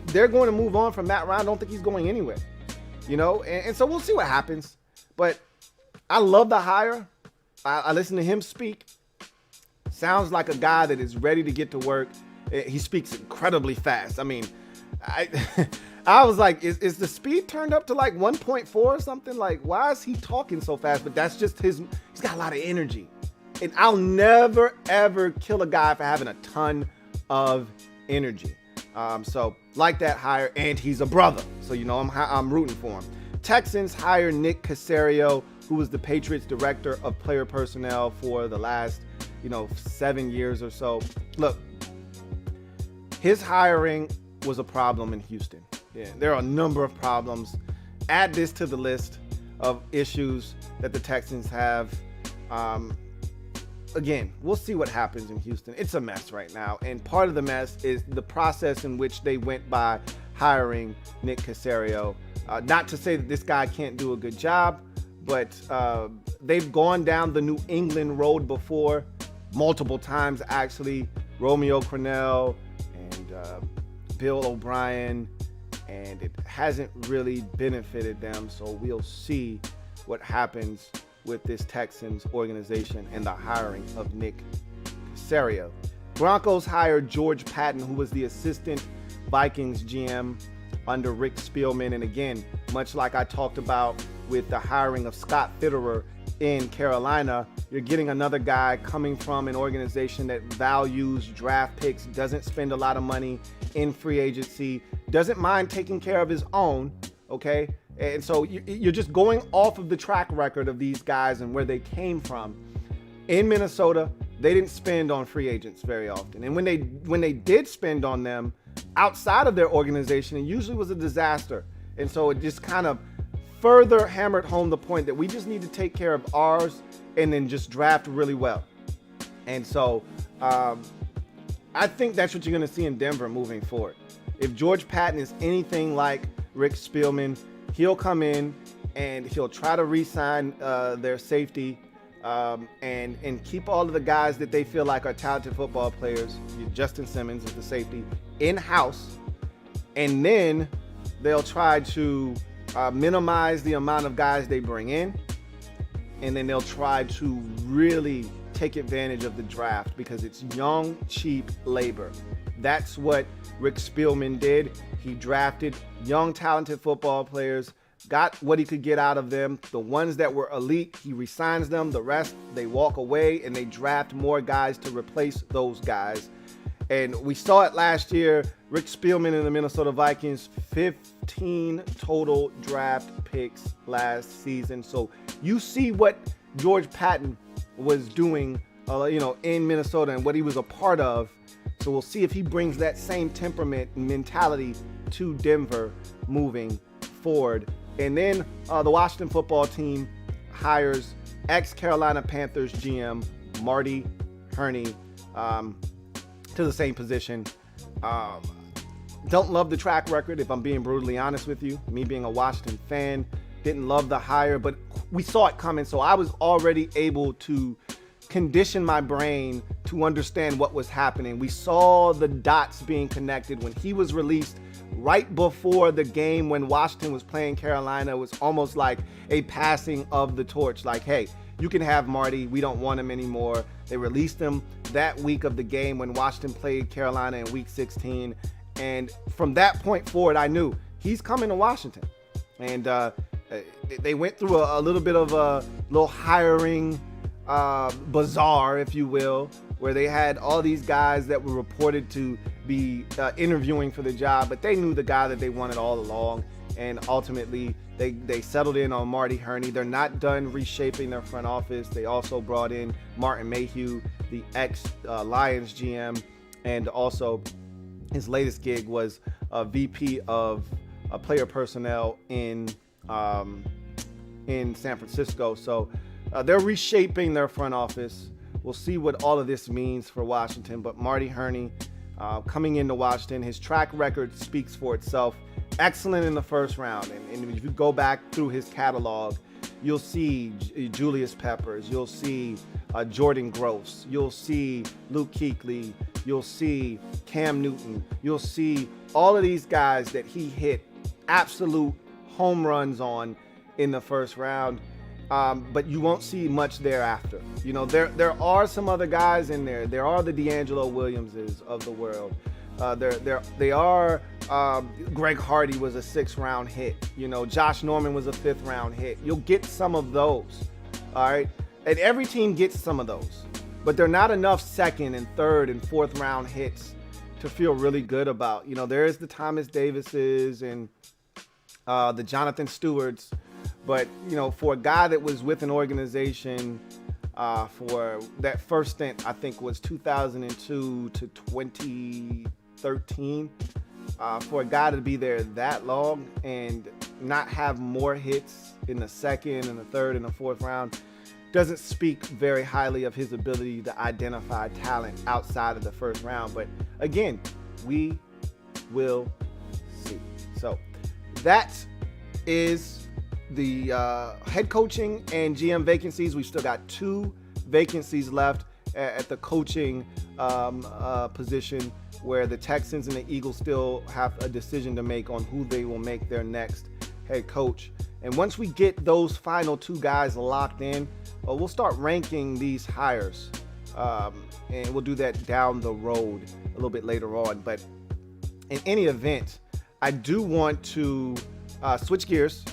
they're going to move on from Matt Ryan. I don't think he's going anywhere, you know, and so we'll see what happens. But I love the hire. I listen to him speak. Sounds like a guy that is ready to get to work. He speaks incredibly fast. I mean, I was like, is the speed turned up to like 1.4 or something? Like, why is he talking so fast? But that's just he's got a lot of energy. And I'll never, ever kill a guy for having a ton of energy. So like that hire, and he's a brother. So, you know, I'm rooting for him. Texans hire Nick Caserio, who was the Patriots director of player personnel for the last, 7 years or so. Look, his hiring was a problem in Houston. Yeah, there are a number of problems. Add this to the list of issues that the Texans have. Again, we'll see what happens in Houston. It's a mess right now. And part of the mess is the process in which they went by hiring Nick Caserio. Not to say that this guy can't do a good job, but they've gone down the New England road before, multiple times actually. Romeo Crennel and Bill O'Brien, and it hasn't really benefited them. So we'll see what happens with this Texans organization and the hiring of Nick Caserio. Broncos hired George Patton, who was the assistant Vikings GM under Rick Spielman. And again, much like I talked about with the hiring of Scott Fitterer in Carolina, you're getting another guy coming from an organization that values draft picks, doesn't spend a lot of money in free agency, doesn't mind taking care of his own, okay? And so you're just going off of the track record of these guys and where they came from. In Minnesota, they didn't spend on free agents very often. And when they did spend on them outside of their organization, it usually was a disaster. And so it just kind of further hammered home the point that we just need to take care of ours and then just draft really well. And so I think that's what you're going to see in Denver moving forward. If George Patton is anything like Rick Spielman, he'll come in and he'll try to re-sign their safety and keep all of the guys that they feel like are talented football players. Justin Simmons is the safety in-house, and then they'll try to minimize the amount of guys they bring in, and then they'll try to really take advantage of the draft because it's young, cheap labor. That's what Rick Spielman did. He drafted young, talented football players, got what he could get out of them. The ones that were elite, he resigns them. The rest, they walk away and they draft more guys to replace those guys. And we saw it last year. Rick Spielman and the Minnesota Vikings, 15 total draft picks last season. So you see what George Patton was doing, in Minnesota and what he was a part of. So we'll see if he brings that same temperament and mentality to Denver moving forward. And then the Washington football team hires ex-Carolina Panthers GM Marty Hurney to the same position. Don't love the track record, if I'm being brutally honest with you. Me being a Washington fan, didn't love the hire, but we saw it coming. So I was already able to condition my brain to understand what was happening. We saw the dots being connected when he was released right before the game when Washington was playing Carolina. It was almost like a passing of the torch. Like, hey, you can have Marty. We don't want him anymore. They released him that week of the game when Washington played Carolina in week 16. And from that point forward, I knew he's coming to Washington. And they went through a little bit of a little hiring bazaar, if you will, where they had all these guys that were reported to be interviewing for the job, but they knew the guy that they wanted all along. And ultimately, they settled in on Marty Hurney. They're not done reshaping their front office. They also brought in Martin Mayhew, the ex-Lions GM, and also his latest gig was a VP of player personnel in San Francisco. So they're reshaping their front office. We'll see what all of this means for Washington. But Marty Hurney coming into Washington, his track record speaks for itself. Excellent in the first round. And if you go back through his catalog, you'll see Julius Peppers. You'll see Jordan Gross. You'll see Luke Kuechly. You'll see Cam Newton. You'll see all of these guys that he hit absolute home runs on in the first round. But you won't see much thereafter. You know, there are some other guys in there. There are the D'Angelo Williamses of the world. They are Greg Hardy was a 6th round hit. You know, Josh Norman was a 5th round hit. You'll get some of those. All right. And every team gets some of those. But they're not enough 2nd and 3rd and 4th round hits to feel really good about. You know, there is the Thomas Davises and the Jonathan Stewarts. But, you know, for a guy that was with an organization for that first stint, I think was 2002 to 2013, for a guy to be there that long and not have more hits in the 2nd and the 3rd and the 4th round doesn't speak very highly of his ability to identify talent outside of the 1st round. But again, we will see. So that is the head coaching and GM vacancies. We've still got 2 vacancies left at the coaching position, where the Texans and the Eagles still have a decision to make on who they will make their next head coach. And once we get those final 2 guys locked in, we'll start ranking these hires. And we'll do that down the road a little bit later on. But in any event, I do want to switch gears.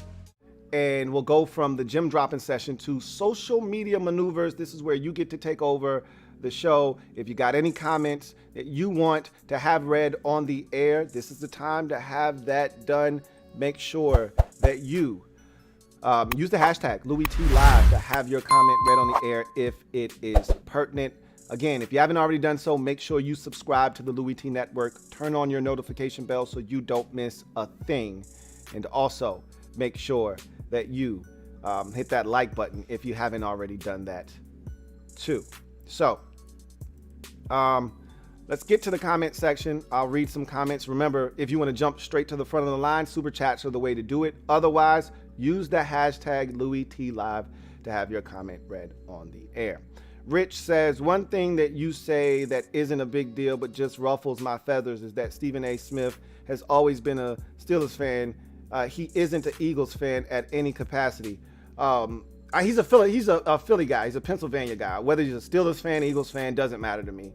And we'll go from the gym dropping session to social media maneuvers. This is where you get to take over the show. If you got any comments that you want to have read on the air, this is the time to have that done. Make sure that you use the hashtag LouieTeeLive to have your comment read on the air if it is pertinent. Again, if you haven't already done so, make sure you subscribe to the Louie T Network. Turn on your notification bell so you don't miss a thing. And also, make sure that you hit that like button if you haven't already done that too. So let's get to the comment section. I'll read some comments. Remember, if you want to jump straight to the front of the line, super chats are the way to do it. Otherwise, use the hashtag LouieTeeLive to have your comment read on the air. Rich says, one thing that you say that isn't a big deal but just ruffles my feathers is that Stephen A. Smith has always been a Steelers fan. He isn't an Eagles fan at any capacity. He's a Philly guy. He's a Pennsylvania guy. Whether he's a Steelers fan, Eagles fan, doesn't matter to me.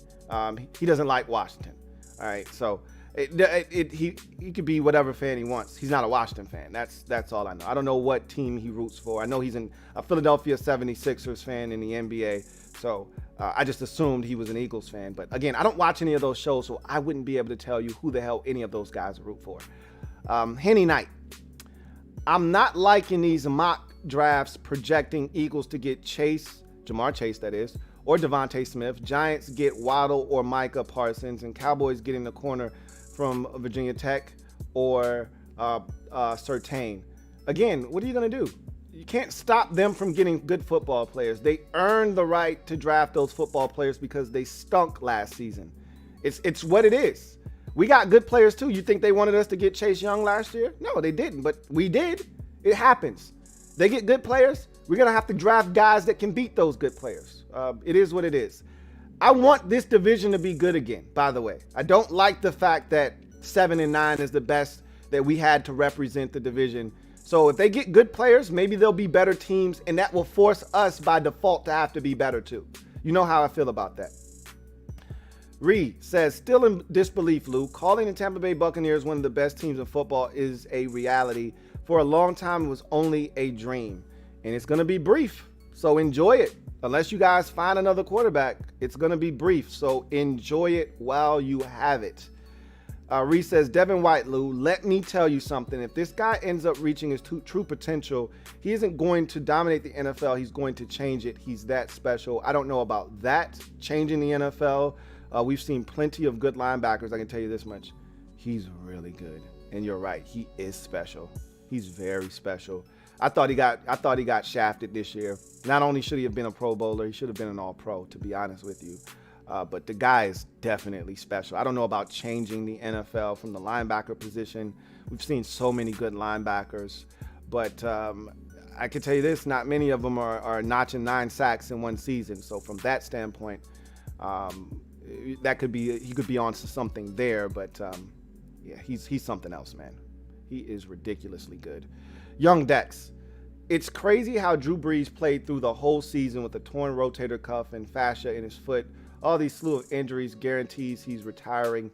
He doesn't like Washington. All right, so he could be whatever fan he wants. He's not a Washington fan. That's all I know. I don't know what team he roots for. I know he's a Philadelphia 76ers fan in the NBA. So I just assumed he was an Eagles fan. But again, I don't watch any of those shows, so I wouldn't be able to tell you who the hell any of those guys root for. Henny Knight. I'm not liking these mock drafts projecting Eagles to get Jamar Chase, that is, or Devontae Smith. Giants get Waddle or Micah Parsons, and Cowboys getting the corner from Virginia Tech or Surtain. Again, what are you going to do? You can't stop them from getting good football players. They earned the right to draft those football players because they stunk last season. It's what it is. We got good players too. You think they wanted us to get Chase Young last year? No, they didn't, but we did. It happens. They get good players. We're going to have to draft guys that can beat those good players. It is what it is. I want this division to be good again, by the way. I don't like the fact that 7-9 is the best that we had to represent the division. So if they get good players, maybe they'll be better teams, and that will force us by default to have to be better too. You know how I feel about that. Reed says, still in disbelief, Lou. Calling the Tampa Bay Buccaneers one of the best teams in football is a reality. For a long time, it was only a dream. And it's going to be brief, so enjoy it. Unless you guys find another quarterback, it's going to be brief, so enjoy it while you have it. Reed says, Devin White, Lou, let me tell you something. If this guy ends up reaching his true potential, he isn't going to dominate the NFL. He's going to change it. He's that special. I don't know about that, changing the NFL. We've seen plenty of good linebackers. I can tell you this much. He's really good. And you're right. He is special. He's very special. I thought he got shafted this year. Not only should he have been a Pro Bowler, he should have been an All-Pro, to be honest with you. But the guy is definitely special. I don't know about changing the NFL from the linebacker position. We've seen so many good linebackers. But I can tell you this, not many of them are notching 9 sacks in one season. So from that standpoint, he could be on to something there. But yeah, he's something else, man. He is ridiculously good. Young Dex. It's crazy how Drew Brees played through the whole season with a torn rotator cuff and fascia in his foot. All these slew of injuries guarantees he's retiring.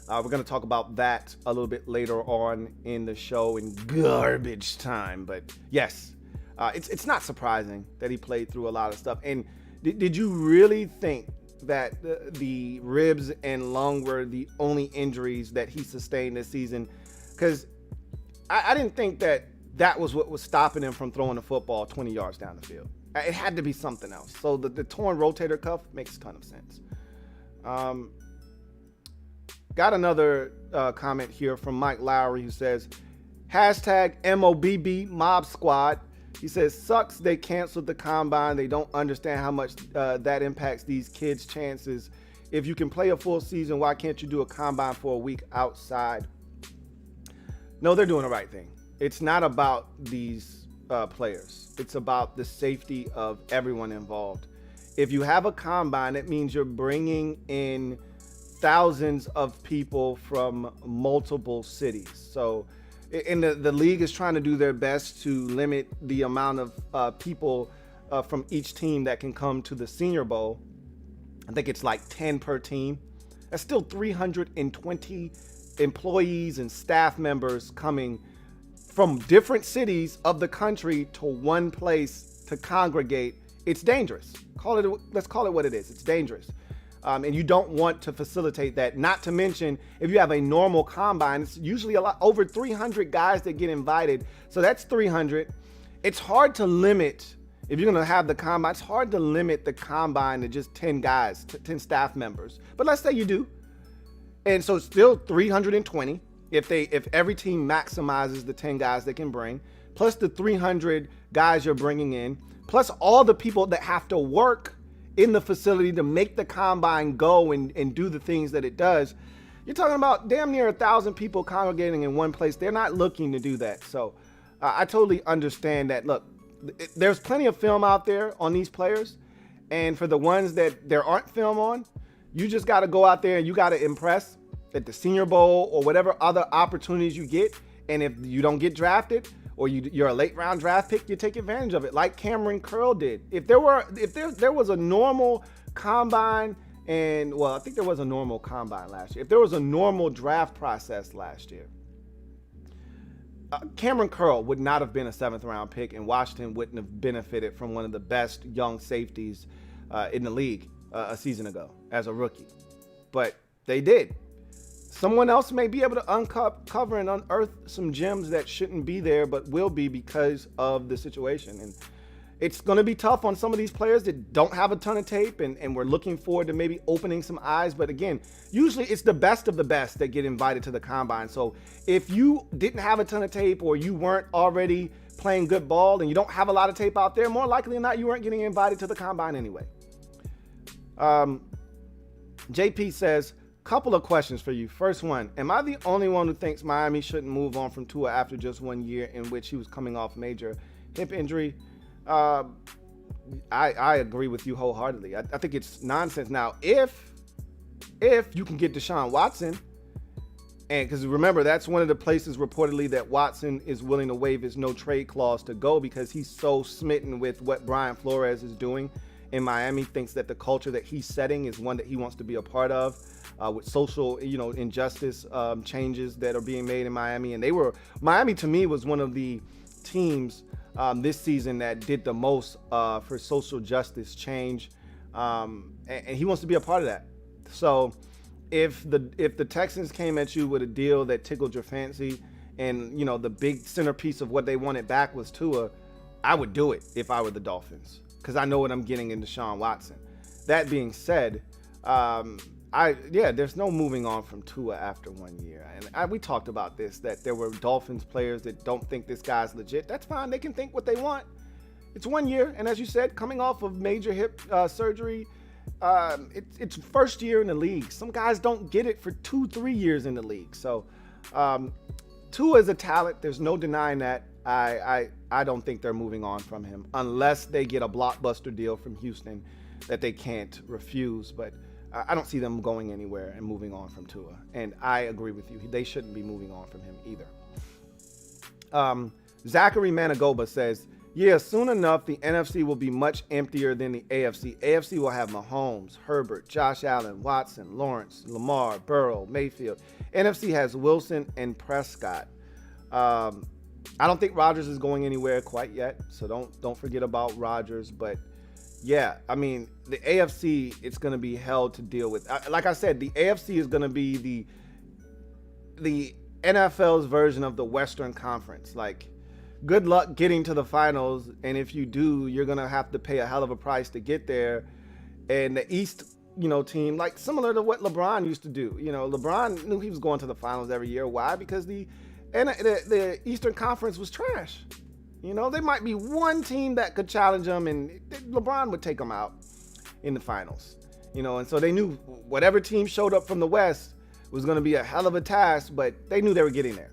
We're going to talk about that a little bit later on in the show in garbage time. But yes, it's not surprising that he played through a lot of stuff. And did you really think that the ribs and lung were the only injuries that he sustained this season? Because I didn't think that was what was stopping him from throwing the football 20 yards down the field. It had to be something else. So the torn rotator cuff makes a ton of sense. Got another comment here from Mike Lowry who says, hashtag MOBB Mob Squad. He says, sucks they canceled the combine. They don't understand how much that impacts these kids' chances. If you can play a full season, why can't you do a combine for a week outside? No, they're doing the right thing. It's not about these players. It's about the safety of everyone involved. If you have a combine, it means you're bringing in thousands of people from multiple cities. So, and the league is trying to do their best to limit the amount of people from each team that can come to the Senior Bowl. I think it's like 10 per team. That's still 320 employees and staff members coming from different cities of the country to one place to congregate. It's dangerous. Let's call it what it is. It's dangerous. And you don't want to facilitate that. Not to mention, if you have a normal combine, it's usually over 300 guys that get invited. So that's 300. It's hard to limit, if you're going to have the combine, it's hard to limit the combine to just 10 guys, 10 staff members. But let's say you do. And so it's still 320 if every team maximizes the 10 guys they can bring, plus the 300 guys you're bringing in, plus all the people that have to work in the facility to make the combine go and do the things that it does. You're talking about damn near 1,000 people congregating in one place. They're not looking to do that. So I totally understand that. Look, there's plenty of film out there on these players. And for the ones that there aren't film on, you just got to go out there and you got to impress at the Senior Bowl or whatever other opportunities you get. And if you don't get drafted, or you're a late round draft pick, you take advantage of it, like Cameron Curl did. If there was a normal combine, and well, I think there was a normal combine last year. If there was a normal draft process last year, Cameron Curl would not have been a 7th round pick, and Washington wouldn't have benefited from one of the best young safeties in the league a season ago as a rookie. But they did. Someone else may be able to uncover and unearth some gems that shouldn't be there, but will be because of the situation. And it's going to be tough on some of these players that don't have a ton of tape, and we're looking forward to maybe opening some eyes. But again, usually it's the best of the best that get invited to the combine. So if you didn't have a ton of tape, or you weren't already playing good ball and you don't have a lot of tape out there, more likely than not, you weren't getting invited to the combine anyway. JP says, couple of questions for you. First one, am I the only one who thinks Miami shouldn't move on from Tua after just 1 year in which he was coming off major hip injury? I agree with you wholeheartedly. I think it's nonsense. Now, if you can get Deshaun Watson, and because remember, that's one of the places reportedly that Watson is willing to waive his no trade clause to go, because he's so smitten with what Brian Flores is doing in Miami, thinks that the culture that he's setting is one that he wants to be a part of, with social, injustice changes that are being made in Miami. And Miami to me was one of the teams this season that did the most for social justice change, and he wants to be a part of that. So if the Texans came at you with a deal that tickled your fancy, and the big centerpiece of what they wanted back was Tua, I would do it if I were the Dolphins, because I know what I'm getting in Deshaun Watson. That being said, there's no moving on from Tua after 1 year. And we talked about this, that there were Dolphins players that don't think this guy's legit. That's fine. They can think what they want. It's 1 year. And as you said, coming off of major hip surgery, it's first year in the league. Some guys don't get it for 2-3 years in the league. So Tua is a talent. There's no denying that. I don't think they're moving on from him unless they get a blockbuster deal from Houston that they can't refuse. But I don't see them going anywhere and moving on from Tua. And I agree with you. They shouldn't be moving on from him either. Zachary Managoba says, yeah, soon enough, the NFC will be much emptier than the AFC. AFC will have Mahomes, Herbert, Josh Allen, Watson, Lawrence, Lamar, Burrow, Mayfield. NFC has Wilson and Prescott. I don't think Rodgers is going anywhere quite yet, so don't forget about Rodgers. But yeah, I mean, the AFC, it's going to be hell to deal with. Like I said, the AFC is going to be the NFL's version of the Western Conference. Like, good luck getting to the finals, and if you do, you're going to have to pay a hell of a price to get there. And the East, team, like similar to what LeBron used to do. LeBron knew he was going to the finals every year. Why? Because the Eastern Conference was trash. There might be one team that could challenge them, and LeBron would take them out in the finals. And so they knew whatever team showed up from the West was going to be a hell of a task, but they knew they were getting there.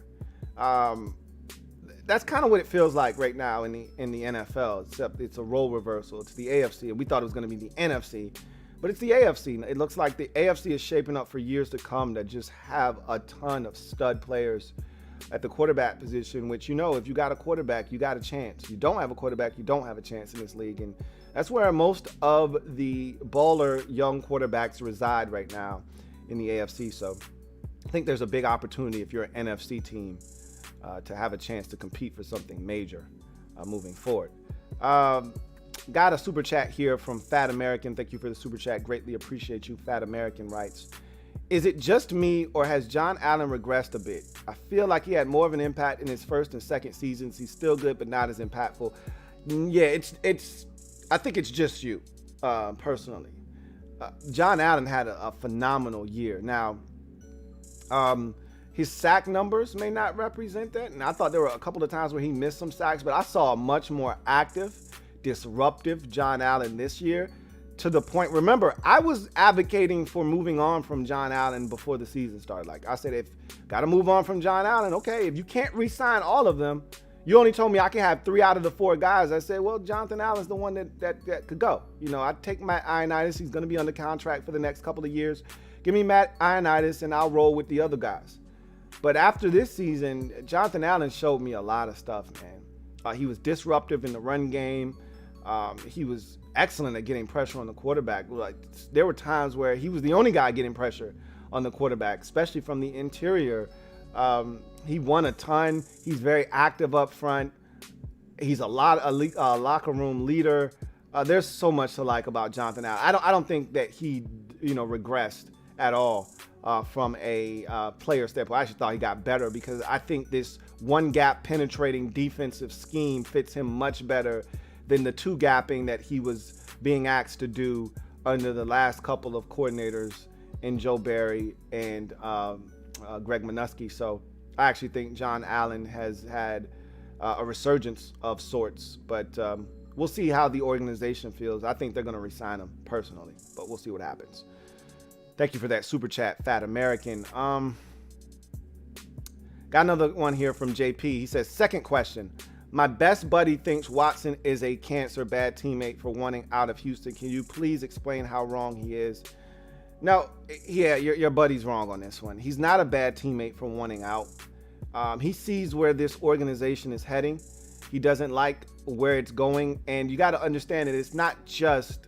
That's kind of what it feels like right now in the NFL, except it's a role reversal. It's the AFC, and we thought it was going to be the NFC, but it's the AFC. It looks like the AFC is shaping up for years to come that just have a ton of stud players at the quarterback position, which, if you got a quarterback, you got a chance. You don't have a quarterback, you don't have a chance in this league. And that's where most of the baller young quarterbacks reside right now in the AFC. So I think there's a big opportunity if you're an NFC team to have a chance to compete for something major moving forward. Got a super chat here from Fat American. Thank you for the super chat. Greatly appreciate you. Fat American writes, is it just me, or has John Allen regressed a bit? I feel like he had more of an impact in his first and second seasons. He's still good, but not as impactful. Yeah, I think it's just you, personally. John Allen had a phenomenal year. Now, his sack numbers may not represent that, and I thought there were a couple of times where he missed some sacks, but I saw a much more active, disruptive John Allen this year. To the point, remember, I was advocating for moving on from John Allen before the season started. Like I said, if got to move on from John Allen, okay, if you can't re-sign all of them, you only told me I can have 3 out of the 4 guys. I said, well, Jonathan Allen's the one that could go. I'd take Matt Ioannidis. He's going to be under contract for the next couple of years. Give me Matt Ioannidis, and I'll roll with the other guys. But after this season, Jonathan Allen showed me a lot of stuff, man. He was disruptive in the run game. He was excellent at getting pressure on the quarterback. Like, there were times where he was the only guy getting pressure on the quarterback, especially from the interior. He won a ton. He's very active up front. He's a locker room leader. There's so much to like about Jonathan Allen. I don't think that he, regressed at all from a player standpoint. I actually thought he got better because I think this one gap penetrating defensive scheme fits him much better than the two gapping that he was being asked to do under the last couple of coordinators in Joe Barry and Greg Minuski. So I actually think John Allen has had a resurgence of sorts, but we'll see how the organization feels. I think they're going to re-sign him personally, but we'll see what happens. Thank you for that super chat, Fat American. Got another one here from JP. He says, second question. My best buddy thinks Watson is a cancer bad teammate for wanting out of Houston. Can you please explain how wrong he is? No, yeah, your buddy's wrong on this one. He's not a bad teammate for wanting out. He sees where this organization is heading. He doesn't like where it's going. And you got to understand that it's not just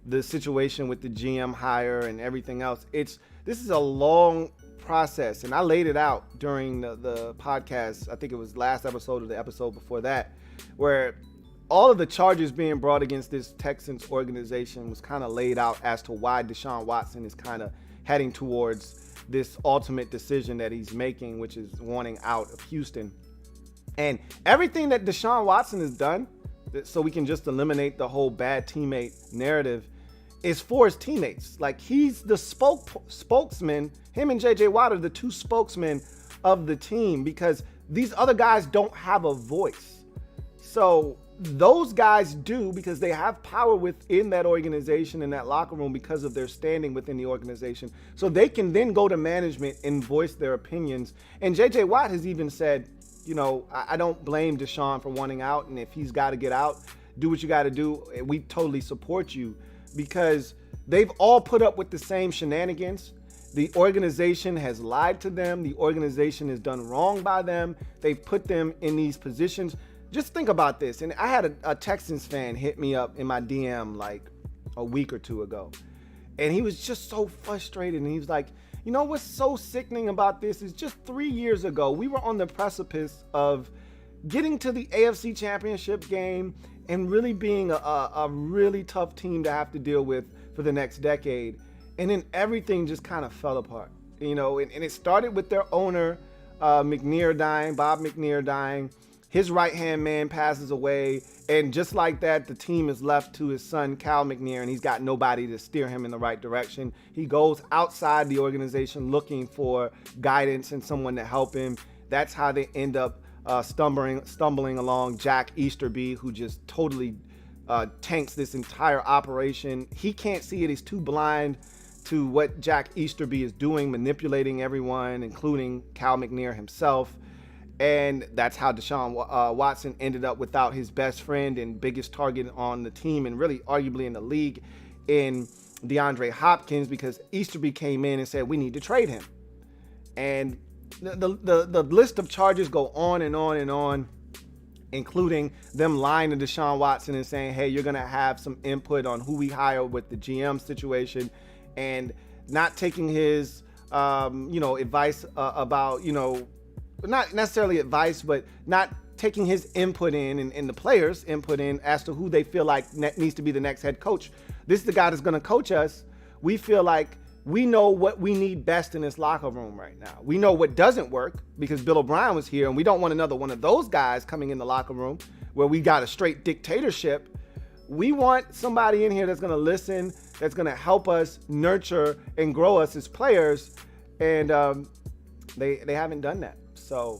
the situation with the GM hire and everything else. This is a long process. And I laid it out during the podcast. I think it was last episode or the episode before that, where all of the charges being brought against this Texans organization was kind of laid out as to why Deshaun Watson is kind of heading towards this ultimate decision that he's making, which is wanting out of Houston. And everything that Deshaun Watson has done, so we can just eliminate the whole bad teammate narrative, is for his teammates. Like, he's the spokesman. Him and J.J. Watt are the two spokesmen of the team because these other guys don't have a voice. So those guys do, because they have power within that organization, in that locker room, because of their standing within the organization. So they can then go to management and voice their opinions. And J.J. Watt has even said, I don't blame Deshaun for wanting out. And if he's got to get out, do what you got to do. We totally support you, because they've all put up with the same shenanigans. The organization has lied to them. The organization has done wrong by them. They've put them in these positions. Just think about this. And I had a Texans fan hit me up in my DM like a week or two ago. And he was just so frustrated. And he was like, what's so sickening about this is just 3 years ago, we were on the precipice of getting to the AFC Championship game and really being a really tough team to have to deal with for the next decade. And then everything just kind of fell apart, and it started with their owner, Bob McNair dying. His right-hand man passes away. And just like that, the team is left to his son, Cal McNair, and he's got nobody to steer him in the right direction. He goes outside the organization looking for guidance and someone to help him. That's how they end up stumbling along Jack Easterby, who just totally tanks this entire operation. He can't see it. He's too blind to what Jack Easterby is doing, manipulating everyone, including Cal McNair himself. And that's how Deshaun Watson ended up without his best friend and biggest target on the team, and really arguably in the league, in DeAndre Hopkins, because Easterby came in and said, we need to trade him. And the list of charges go on and on and on, including them lying to Deshaun Watson and saying, hey, you're going to have some input on who we hire with the GM situation, and not taking his, advice about, not necessarily advice, but not taking his input in and the players' input in as to who they feel like needs to be the next head coach. This is the guy that's going to coach us. We feel like we know what we need best in this locker room right now. We know what doesn't work because Bill O'Brien was here, and we don't want another one of those guys coming in the locker room where we got a straight dictatorship. We want somebody in here that's going to listen, that's going to help us nurture and grow us as players, and they haven't done that. So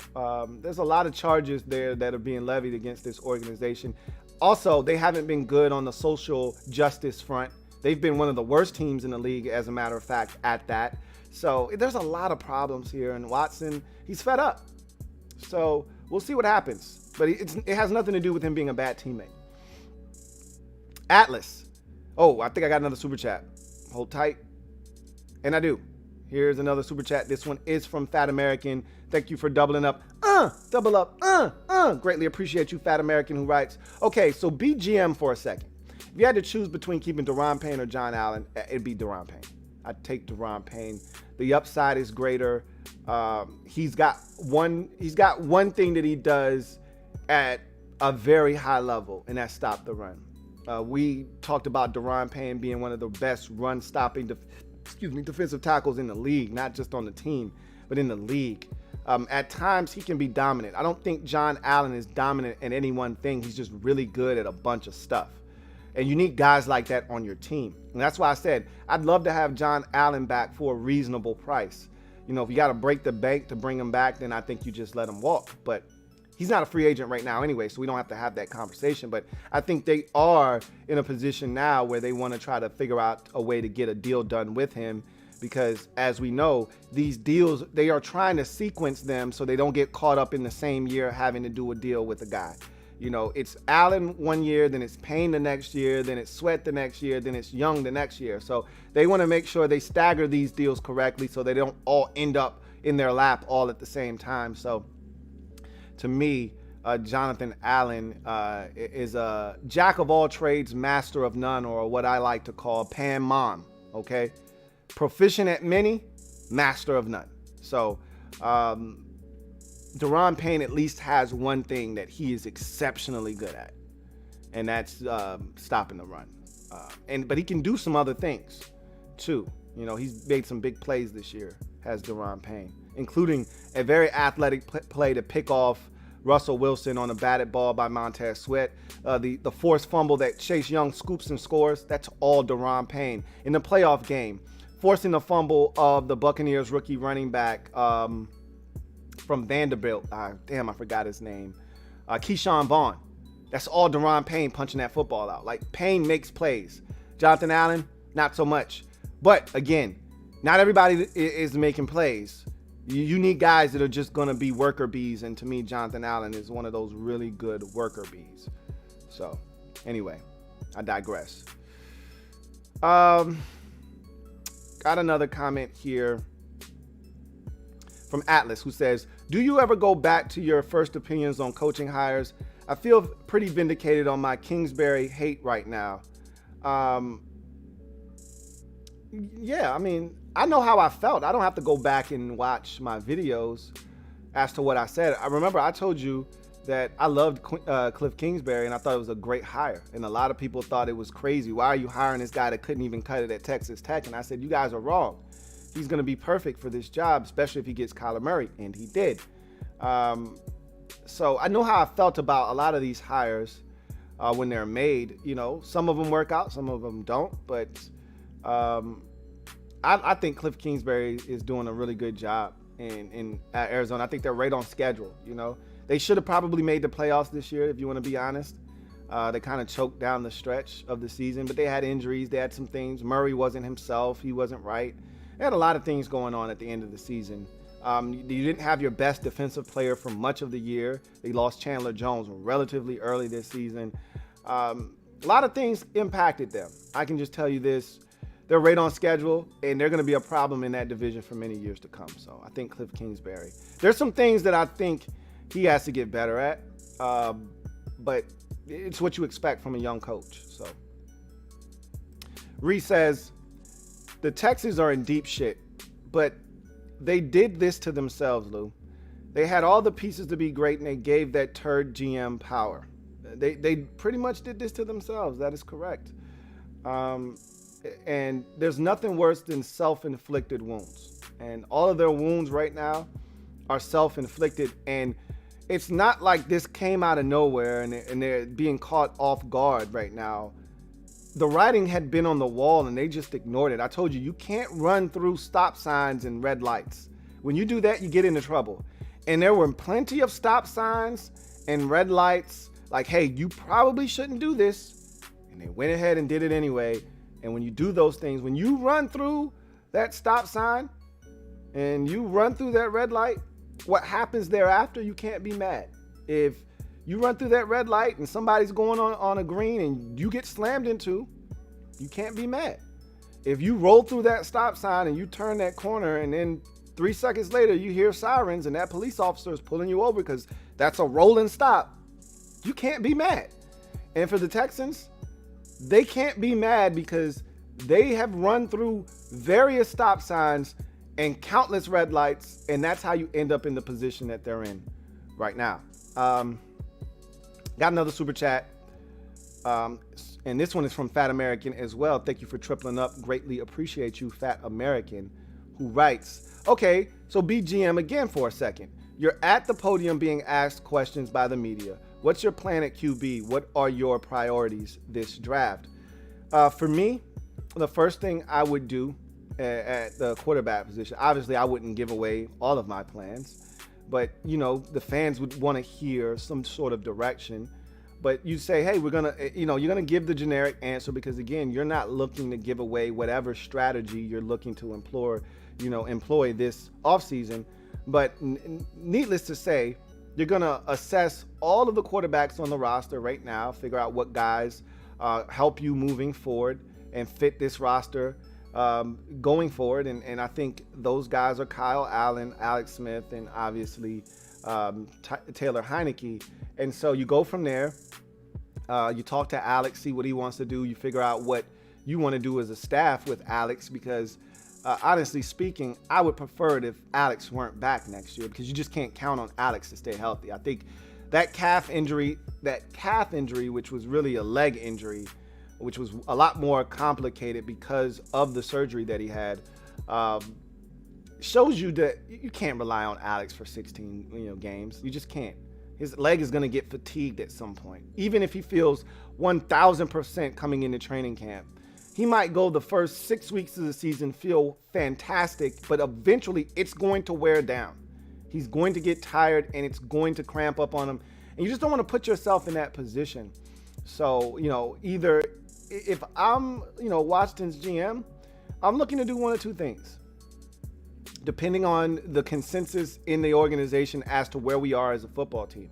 there's a lot of charges there that are being levied against this organization. Also, they haven't been good on the social justice front. They've been one of the worst teams in the league, as a matter of fact, at that. So there's a lot of problems here, and Watson, he's fed up. So we'll see what happens. But it has nothing to do with him being a bad teammate. Atlas. Oh, I think I got another super chat. Hold tight. And I do. Here's another super chat. This one is from Fat American. Thank you for doubling up. Double up. Greatly appreciate you, Fat American, who writes, okay, so be GM for a second. If you had to choose between keeping Daron Payne or John Allen, it'd be Daron Payne. I'd take Daron Payne. The upside is greater. He's got one thing that he does at a very high level, and that's stop the run. We talked about Daron Payne being one of the best run-stopping defensive tackles in the league, not just on the team, but in the league. At times, he can be dominant. I don't think John Allen is dominant in any one thing. He's just really good at a bunch of stuff. And you need guys like that on your team. And that's why I said I'd love to have John Allen back for a reasonable price. You know, if you got to break the bank to bring him back, then I think you just let him walk. But he's not a free agent right now anyway, so we don't have to have that conversation. But I think they are in a position now where they want to try to figure out a way to get a deal done with him, because as we know, these deals, they are trying to sequence them so they don't get caught up in the same year having to do a deal with a guy. You know, it's Allen one year, then it's Payne the next year, then it's Sweat the next year, then it's Young the next year. So they want to make sure they stagger these deals correctly so they don't all end up in their lap all at the same time. So to me, Jonathan Allen is a jack of all trades, master of none, or what I like to call Pan Mom, okay? Proficient at many, master of none. So Daron Payne at least has one thing that he is exceptionally good at, and that's stopping the run. But he can do some other things too. You know, he's made some big plays this year, has Daron Payne, including a very athletic play to pick off Russell Wilson on a batted ball by Montez Sweat. The forced fumble that Chase Young scoops and scores, that's all Daron Payne. In the playoff game, forcing the fumble of the Buccaneers rookie running back from Vanderbilt. I forgot his name. Keyshawn Vaughn. That's all Daron Payne punching that football out. Like, Payne makes plays. Jonathan Allen, not so much. But again, not everybody is making plays. You need guys that are just going to be worker bees. And to me, Jonathan Allen is one of those really good worker bees. So anyway, I digress. Got another comment here from Atlas, who says, do you ever go back to your first opinions on coaching hires? I feel pretty vindicated on my Kingsbury hate right now. Yeah, I mean, I know how I felt. I don't have to go back and watch my videos as to what I said. I remember I told you that I loved Cliff Kingsbury, and I thought it was a great hire. And a lot of people thought it was crazy. Why are you hiring this guy that couldn't even cut it at Texas Tech? And I said, you guys are wrong. He's going to be perfect for this job, especially if he gets Kyler Murray, and he did. So I know how I felt about a lot of these hires when they're made. You know, some of them work out, some of them don't. But I think Cliff Kingsbury is doing a really good job in Arizona. I think they're right on schedule. You know, they should have probably made the playoffs this year, if you want to be honest. They kind of choked down the stretch of the season, but they had injuries. They had some things. Murray wasn't himself. He wasn't right. They had a lot of things going on at the end of the season. You didn't have your best defensive player for much of the year. They lost Chandler Jones relatively early this season. A lot of things impacted them. I can just tell you this. They're right on schedule, and they're going to be a problem in that division for many years to come. So I think Cliff Kingsbury. There's some things that I think he has to get better at, but it's what you expect from a young coach. So Reese says, the Texans are in deep shit, but they did this to themselves, Lou. They had all the pieces to be great, and they gave that turd GM power. They pretty much did this to themselves. That is correct. And there's nothing worse than self-inflicted wounds. And all of their wounds right now are self-inflicted. And it's not like this came out of nowhere and they're being caught off guard right now. The writing had been on the wall and they just ignored it. I told you, you can't run through stop signs and red lights. When you do that, you get into trouble. And there were plenty of stop signs and red lights like, hey, you probably shouldn't do this. And they went ahead and did it anyway. And when you do those things, when you run through that stop sign and you run through that red light, what happens thereafter, you can't be mad. If you run through that red light and somebody's going on a green and you get slammed into, you can't be mad. if you roll through that stop sign and you turn that corner and then 3 seconds later you hear sirens and that police officer is pulling you over because that's a rolling stop, you can't be mad. And for the Texans, they can't be mad because they have run through various stop signs and countless red lights, and that's how you end up in the position that they're in right now. Got another super chat. And this one is from Fat American as well. Thank you for tripling up. Greatly appreciate you, Fat American, who writes, okay, so be GM again for a second. You're at the podium being asked questions by the media. What's your plan at QB? What are your priorities this draft? For me, the first thing I would do at the quarterback position, obviously I wouldn't give away all of my plans, but the fans would want to hear some sort of direction. But you say, hey, we're going to, you're going to give the generic answer because, again, you're not looking to give away whatever strategy you're looking to employ this offseason. But needless to say, you're going to assess all of the quarterbacks on the roster right now, figure out what guys help you moving forward and fit this roster going forward. And I think those guys are Kyle Allen, Alex Smith, and obviously Taylor Heineke. And so you go from there. You talk to Alex, see what he wants to do. You figure out what you want to do as a staff with Alex because, honestly speaking, I would prefer it if Alex weren't back next year because you just can't count on Alex to stay healthy. I think that calf injury, which was really a leg injury, which was a lot more complicated because of the surgery that he had, shows you that you can't rely on Alex for 16 games. You just can't. His leg is going to get fatigued at some point. Even if he feels 1,000% coming into training camp, he might go the first 6 weeks of the season, feel fantastic, but eventually it's going to wear down. He's going to get tired and it's going to cramp up on him. And you just don't want to put yourself in that position. So, either if I'm, Washington's GM, I'm looking to do one of two things. Depending on the consensus in the organization as to where we are as a football team.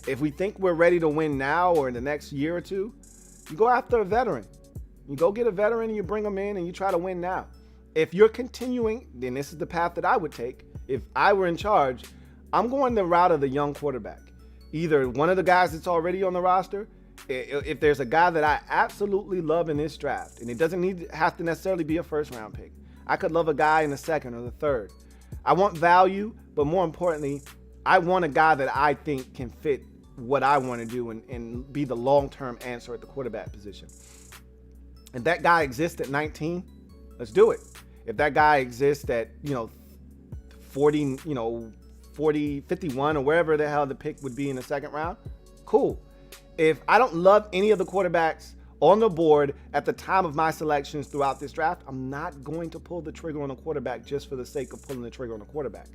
If we think we're ready to win now or in the next year or two, you go after a veteran. You go get a veteran and you bring them in and you try to win now. If you're continuing, then this is the path that I would take. If I were in charge, I'm going the route of the young quarterback. Either one of the guys that's already on the roster, if there's a guy that I absolutely love in this draft, and it doesn't have to necessarily be a first-round pick. I could love a guy in the second or the third. I want value, but more importantly, I want a guy that I think can fit what I want to do and be the long-term answer at the quarterback position. If that guy exists at 19, let's do it. If that guy exists at, 40, 51 or wherever the hell the pick would be in the second round, cool. If I don't love any of the quarterbacks on the board at the time of my selections throughout this draft, I'm not going to pull the trigger on a quarterback just for the sake of pulling the trigger on a quarterback.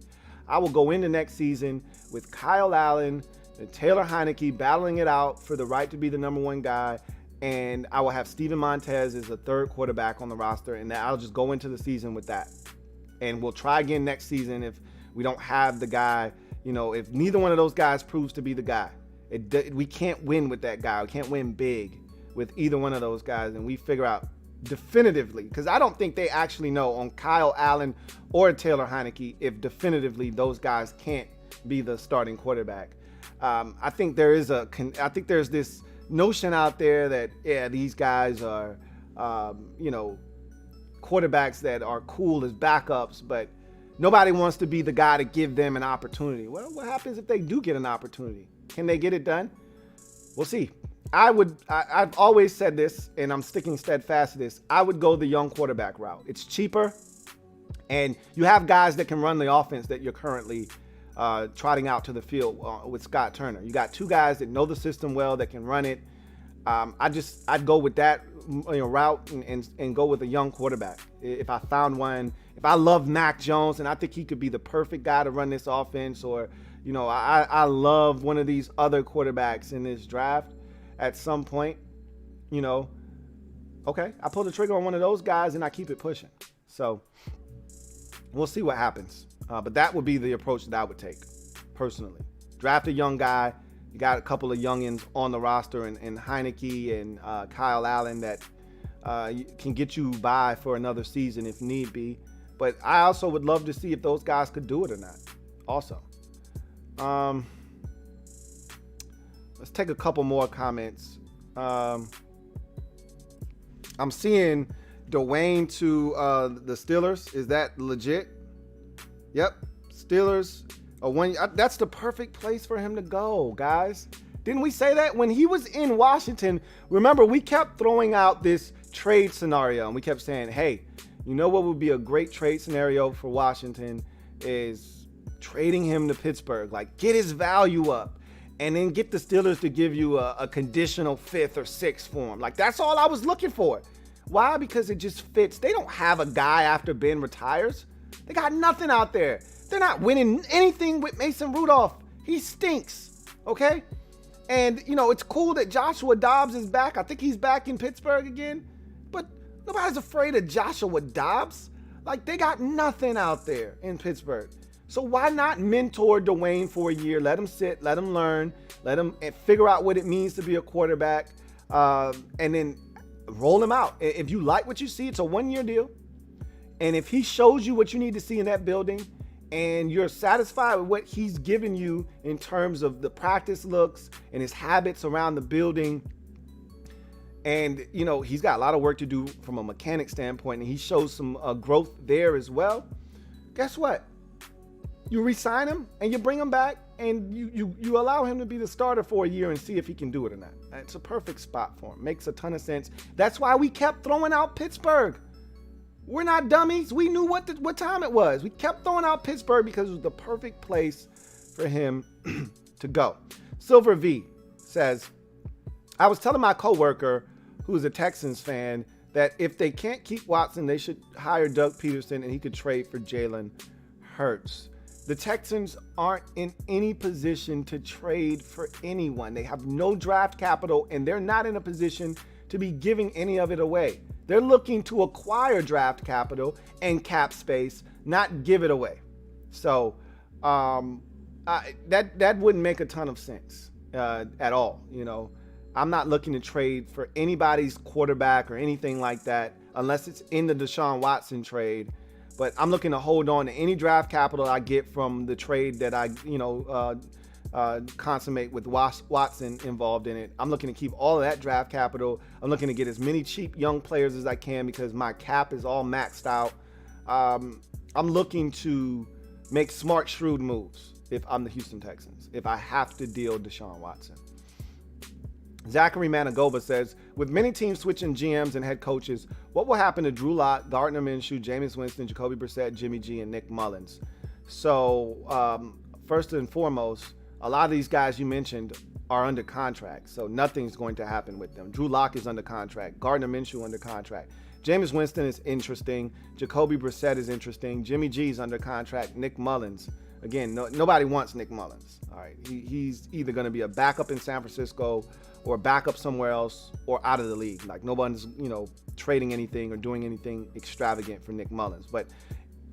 I will go into next season with Kyle Allen and Taylor Heineke battling it out for the right to be the number one guy, and I will have Steven Montez as the third quarterback on the roster, and I'll just go into the season with that. And we'll try again next season if we don't have the guy, if neither one of those guys proves to be the guy. We can't win with that guy. We can't win big with either one of those guys, and we figure out definitively, because I don't think they actually know on Kyle Allen or Taylor Heineke if definitively those guys can't be the starting quarterback. I think there's this notion out there that these guys are quarterbacks that are cool as backups, but nobody wants to be the guy to give them an opportunity. Well, what happens if they do get an opportunity? Can they get it done? We'll see. I've always said this, and I'm sticking steadfast to this. I would go the young quarterback route. It's cheaper, and you have guys that can run the offense that you're currently trotting out to the field with Scott Turner. You got two guys that know the system well, that can run it. I'd go with that route and go with a young quarterback. If I found one, if I love Mac Jones and I think he could be the perfect guy to run this offense, or I love one of these other quarterbacks in this draft at some point, okay, I pull the trigger on one of those guys and I keep it pushing. So we'll see what happens. But that would be the approach that I would take personally. Draft a young guy. You got a couple of youngins on the roster and Heineke and Kyle Allen that can get you by for another season if need be. But I also would love to see if those guys could do it or not. Also, let's take a couple more comments. I'm seeing Dwayne to the Steelers. Is that legit? Yep, Steelers. That's the perfect place for him to go, guys. Didn't we say that when he was in Washington? Remember, we kept throwing out this trade scenario, and we kept saying, hey, you know what would be a great trade scenario for Washington is trading him to Pittsburgh, like get his value up and then get the Steelers to give you a conditional 5th or 6th for him. Like, that's all I was looking for. Why? Because it just fits. They don't have a guy after Ben retires. They got nothing out there. They're not winning anything with Mason Rudolph. He stinks, okay? And, you know, it's cool that Joshua Dobbs is back. I think he's back in Pittsburgh again. But nobody's afraid of Joshua Dobbs. Like, they got nothing out there in Pittsburgh. So why not mentor Dwayne for a year? Let him sit, let him learn, let him figure out what it means to be a quarterback, and then roll him out. If you like what you see, it's a 1-year deal. And if he shows you what you need to see in that building and you're satisfied with what he's given you in terms of the practice looks and his habits around the building, and, you know, he's got a lot of work to do from a mechanic standpoint, and he shows some growth there as well, guess what? You re-sign him and you bring him back and you allow him to be the starter for a year and see if he can do it or not. It's a perfect spot for him. Makes a ton of sense. That's why we kept throwing out Pittsburgh. We're not dummies. We knew what time it was. We kept throwing out Pittsburgh because it was the perfect place for him to go. Silver V says, I was telling my coworker, who's a Texans fan, that if they can't keep Watson, they should hire Doug Peterson and he could trade for Jalen Hurts. The Texans aren't in any position to trade for anyone. They have no draft capital, and they're not in a position to be giving any of it away. They're looking to acquire draft capital and cap space, not give it away. So that wouldn't make a ton of sense at all. You know, I'm not looking to trade for anybody's quarterback or anything like that unless it's in the Deshaun Watson trade. But I'm looking to hold on to any draft capital I get from the trade that I, consummate with Watson involved in it. I'm looking to keep all of that draft capital. I'm looking to get as many cheap young players as I can because my cap is all maxed out. I'm looking to make smart, shrewd moves if I'm the Houston Texans, if I have to deal Deshaun Watson. Zachary Managoba says, with many teams switching GMs and head coaches, what will happen to Drew Lock, Gardner Minshew, Jameis Winston, Jacoby Brissett, Jimmy G, and Nick Mullins? So first and foremost, a lot of these guys you mentioned are under contract, so nothing's going to happen with them. Drew Lock is under contract. Gardner Minshew under contract. Jameis Winston is interesting. Jacoby Brissett is interesting. Jimmy G is under contract. Nick Mullins. Again, nobody wants Nick Mullins. All right, he's either going to be a backup in San Francisco or backup somewhere else or out of the league. Like, nobody's, trading anything or doing anything extravagant for Nick Mullins. But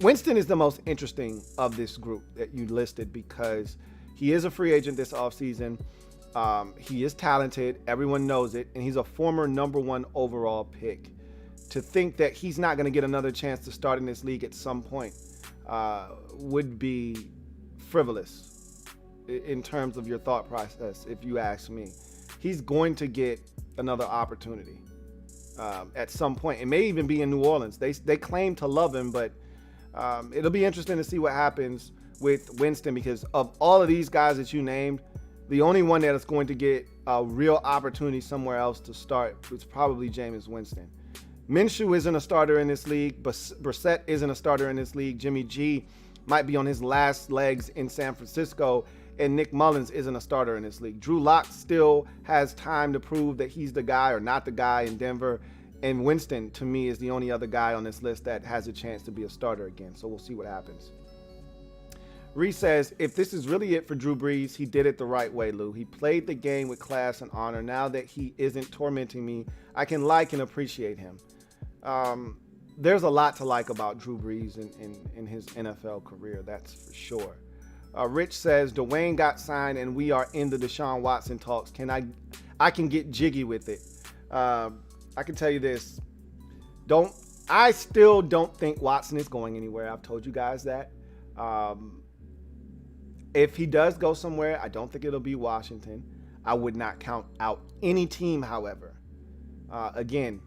Winston is the most interesting of this group that you listed because he is a free agent this offseason. He is talented. Everyone knows it. And he's a former #1 overall pick. To think that he's not going to get another chance to start in this league at some point would be frivolous in terms of your thought process, if you ask me. He's going to get another opportunity at some point. It may even be in New Orleans. They claim to love him, but it'll be interesting to see what happens with Winston because of all of these guys that you named, the only one that is going to get a real opportunity somewhere else to start is probably Jameis Winston. Minshew isn't a starter in this league. Brissett isn't a starter in this league. Jimmy G might be on his last legs in San Francisco. And Nick Mullins isn't a starter in this league. Drew Lock still has time to prove that he's the guy or not the guy in Denver. And Winston, to me, is the only other guy on this list that has a chance to be a starter again. So we'll see what happens. Reese says, if this is really it for Drew Brees, he did it the right way, Lou. He played the game with class and honor. Now that he isn't tormenting me, I can like and appreciate him. There's a lot to like about Drew Brees in his NFL career, that's for sure. Rich says, Dwayne got signed and we are in the Deshaun Watson talks. I can get jiggy with it. I can tell you this. I still don't think Watson is going anywhere. I've told you guys that. If he does go somewhere, I don't think it'll be Washington. I would not count out any team, however. Again,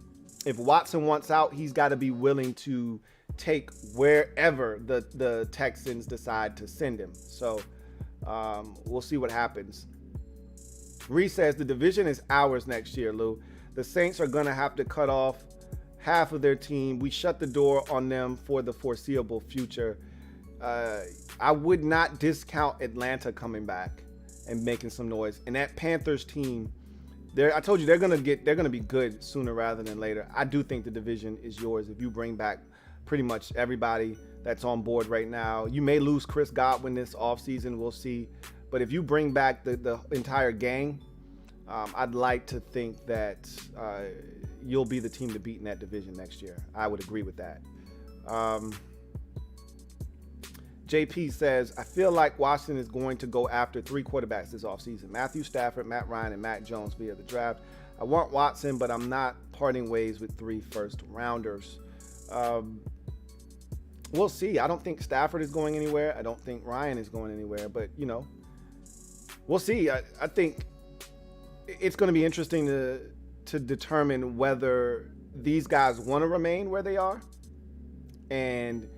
if Watson wants out, he's got to be willing to take wherever the Texans decide to send him. So we'll see what happens. Reese says the division is ours next year, Lou. The Saints are going to have to cut off half of their team. We shut the door on them for the foreseeable future. I would not discount Atlanta coming back and making some noise. And that Panthers team, I told you they're gonna be good sooner rather than later. I do think the division is yours if you bring back pretty much everybody that's on board right now. You may lose Chris Godwin this offseason, we'll see. But if you bring back the entire gang, I'd like to think that you'll be the team to beat in that division next year. I would agree with that. JP says, I feel like Washington is going to go after 3 quarterbacks this offseason. Matthew Stafford, Matt Ryan, and Matt Jones via the draft. I want Watson, but I'm not parting ways with 3 first-rounders. We'll see. I don't think Stafford is going anywhere. I don't think Ryan is going anywhere. But, we'll see. I think it's going to be interesting to determine whether these guys want to remain where they are and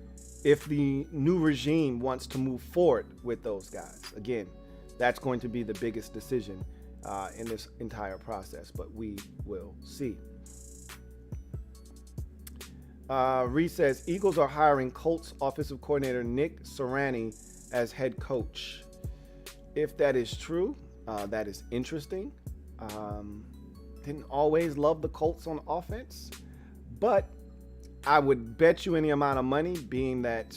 if the new regime wants to move forward with those guys. Again, that's going to be the biggest decision in this entire process, but we will see. Reese says, Eagles are hiring Colts offensive coordinator Nick Sirianni as head coach. If that is true, that is interesting. Didn't always love the Colts on offense, but I would bet you any amount of money, being that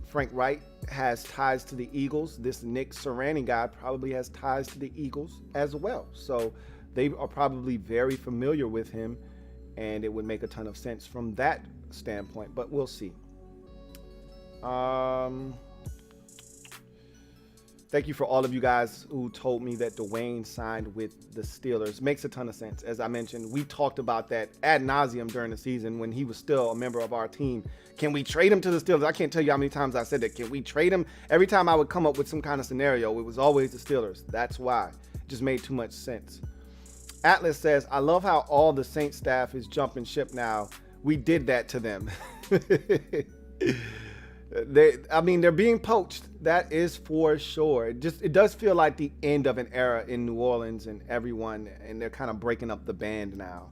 Frank Reich has ties to the Eagles. This Nick Sirianni guy probably has ties to the Eagles as well. So they are probably very familiar with him, and it would make a ton of sense from that standpoint, but we'll see. Thank you for all of you guys who told me that Dwayne signed with the Steelers. Makes a ton of sense. As I mentioned, we talked about that ad nauseum during the season when he was still a member of our team. Can we trade him to the Steelers? I can't tell you how many times I said that. Can we trade him? Every time I would come up with some kind of scenario, it was always the Steelers. That's why. It just made too much sense. Atlas says, I love how all the Saints staff is jumping ship now. We did that to them. They're being poached. That is for sure. It does feel like the end of an era in New Orleans and they're kind of breaking up the band now.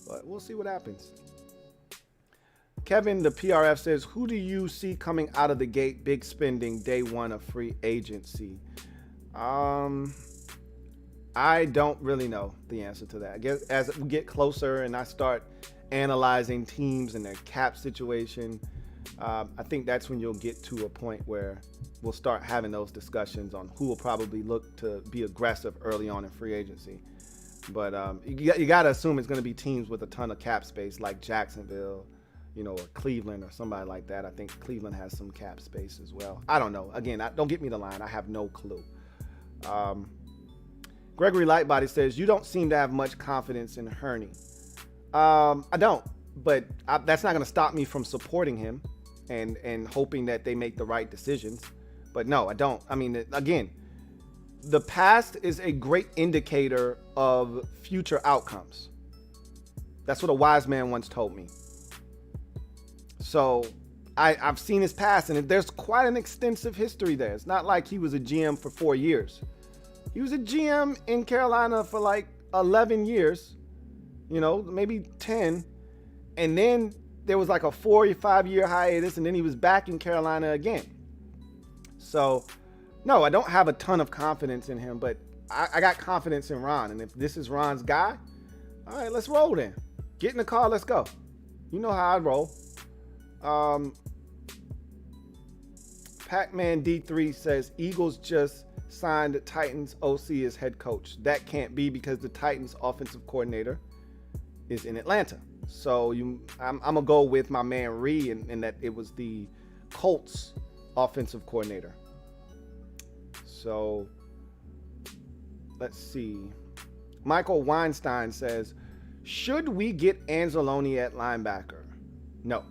But we'll see what happens. Kevin, the PRF, says, who do you see coming out of the gate big spending day one of free agency? I don't really know the answer to that. I guess as we get closer and I start analyzing teams and their cap situation, I think that's when you'll get to a point where we'll start having those discussions on who will probably look to be aggressive early on in free agency. But you got to assume it's going to be teams with a ton of cap space like Jacksonville, or Cleveland or somebody like that. I think Cleveland has some cap space as well. I don't know. Again, don't get me the line. I have no clue. Gregory Lightbody says, you don't seem to have much confidence in Hurney. I don't, but that's not going to stop me from supporting him and hoping that they make the right decisions. But no, I don't. I mean, again, the past is a great indicator of future outcomes. That's what a wise man once told me. So I've seen his past, and there's quite an extensive history there. It's not like he was a GM for 4 years. He was a GM in Carolina for like 11 years, maybe 10. And then there was like a 4 or 5 year hiatus, and then he was back in Carolina again. So, no, I don't have a ton of confidence in him, but I got confidence in Ron. And if this is Ron's guy, all right, let's roll then. Get in the car, let's go. You know how I roll. Pac-Man D3 says, Eagles just signed the Titans OC as head coach. That can't be because the Titans offensive coordinator is in Atlanta. So I'm going to go with my man Ree in that it was the Colts offensive coordinator. So let's see. Michael Weinstein says, Should we get Anzalone at linebacker? No.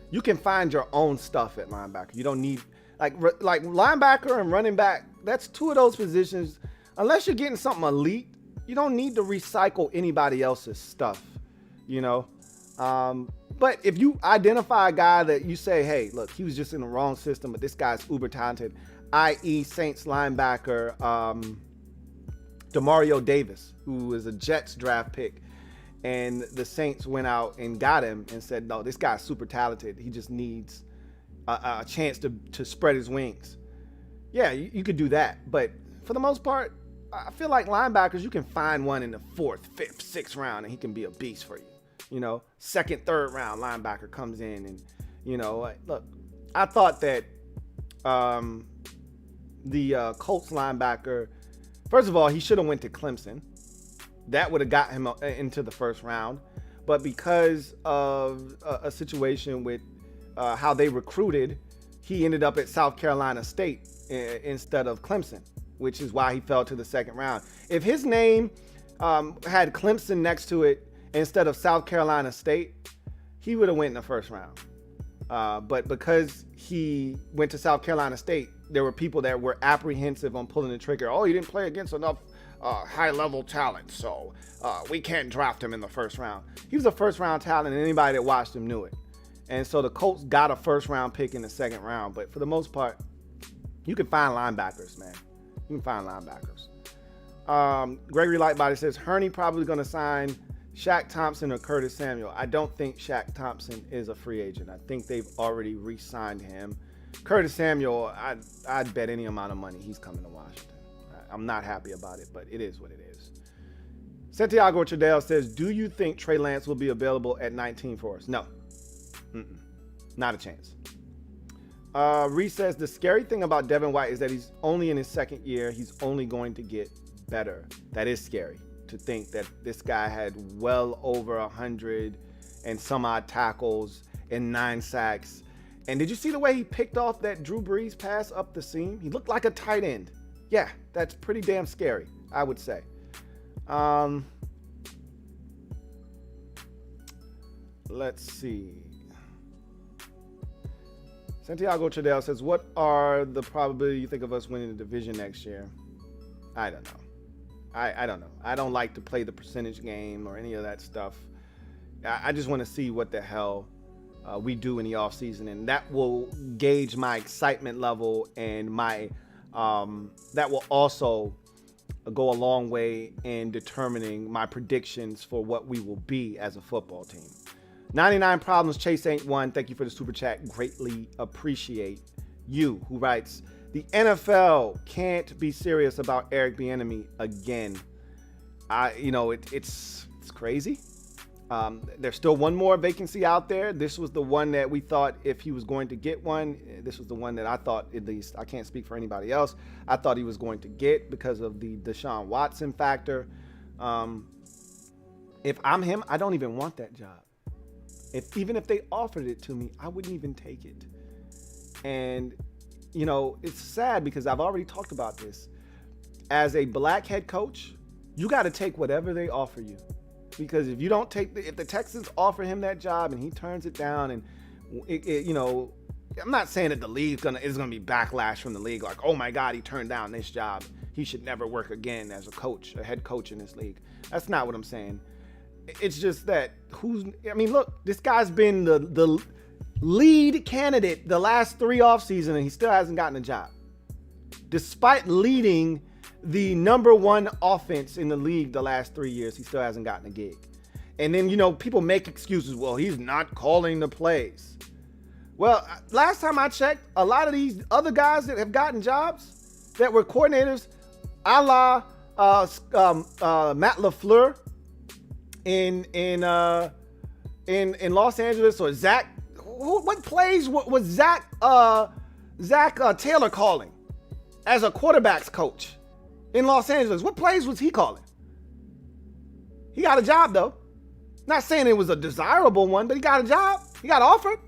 You can find your own stuff at linebacker. You don't need like linebacker and running back. That's two of those positions. Unless you're getting something elite, you don't need to recycle anybody else's stuff, you know. But if you identify a guy that you say, hey, look, he was just in the wrong system, but this guy's uber talented, i.e. Saints linebacker Demario Davis, who is a Jets draft pick. And the Saints went out and got him and said, no, this guy's super talented. He just needs a chance to spread his wings. Yeah, you could do that. But for the most part, I feel like linebackers, you can find one in the 4th, 5th, 6th round, and he can be a beast for you. You know, 2nd, 3rd round linebacker comes in and, you know, look, I thought that the Colts linebacker, first of all, he should have went to Clemson. That would have got him into the 1st round. But because of a situation with how they recruited, he ended up at South Carolina State instead of Clemson, which is why he fell to the 2nd round. If his name had Clemson next to it instead of South Carolina State, he would have went in the 1st round. But because he went to South Carolina State, there were people that were apprehensive on pulling the trigger. Oh, he didn't play against enough high-level talent, so we can't draft him in the 1st round. He was a 1st-round talent, and anybody that watched him knew it. And so the Colts got a 1st-round pick in the 2nd round. But for the most part, you can find linebackers, man. You can find linebackers. Gregory Lightbody says, Hurney probably going to sign Shaq Thompson or Curtis Samuel. I don't think Shaq Thompson is a free agent. I think they've already re-signed him. Curtis Samuel, I'd bet any amount of money he's coming to Washington. I'm not happy about it, but it is what it is. Santiago Tradell says, do you think Trey Lance will be available at 19 for us? No. Not a chance. Reese says, the scary thing about Devin White is that he's only in his 2nd year. He's only going to get better. That is scary to think that this guy had well over 100 and some odd tackles and 9 sacks. And did you see the way he picked off that Drew Brees pass up the seam? He looked like a tight end. Yeah, that's pretty damn scary, I would say. Let's see. Santiago Tradell says, what are the probability you think of us winning the division next year? I don't know. I don't know. I don't like to play the percentage game or any of that stuff. I just want to see what the hell we do in the offseason, and that will gauge my excitement level and my that will also go a long way in determining my predictions for what we will be as a football team. 99 Problems, Chase Ain't One. Thank you for the super chat. Greatly appreciate you. Who writes, the NFL can't be serious about Eric Bieniemy again. It's crazy. There's still one more vacancy out there. This was the one that we thought if he was going to get one, this was the one that I thought, at least, I can't speak for anybody else, I thought he was going to get because of the Deshaun Watson factor. If I'm him, I don't even want that job. Even if they offered it to me, I wouldn't even take it. And, it's sad because I've already talked about this. As a black head coach, you got to take whatever they offer you. Because if you don't if the Texans offer him that job and he turns it down, and I'm not saying that the league is gonna be backlash from the league, like, oh my God, he turned down this job, he should never work again as a head coach in this league. That's not what I'm saying. It's just that look, this guy's been the lead candidate the last 3 offseasons, and he still hasn't gotten a job, despite leading the number 1 offense in the league the last 3 years. He still hasn't gotten a gig. And then, people make excuses. Well, he's not calling the plays. Well, last time I checked, a lot of these other guys that have gotten jobs that were coordinators, a la Matt LaFleur in Los Angeles, or Zach. What plays was Zach Taylor calling as a quarterback's coach in Los Angeles? What plays was he calling? He got a job, though. Not saying it was a desirable one, but he got a job. He got offered.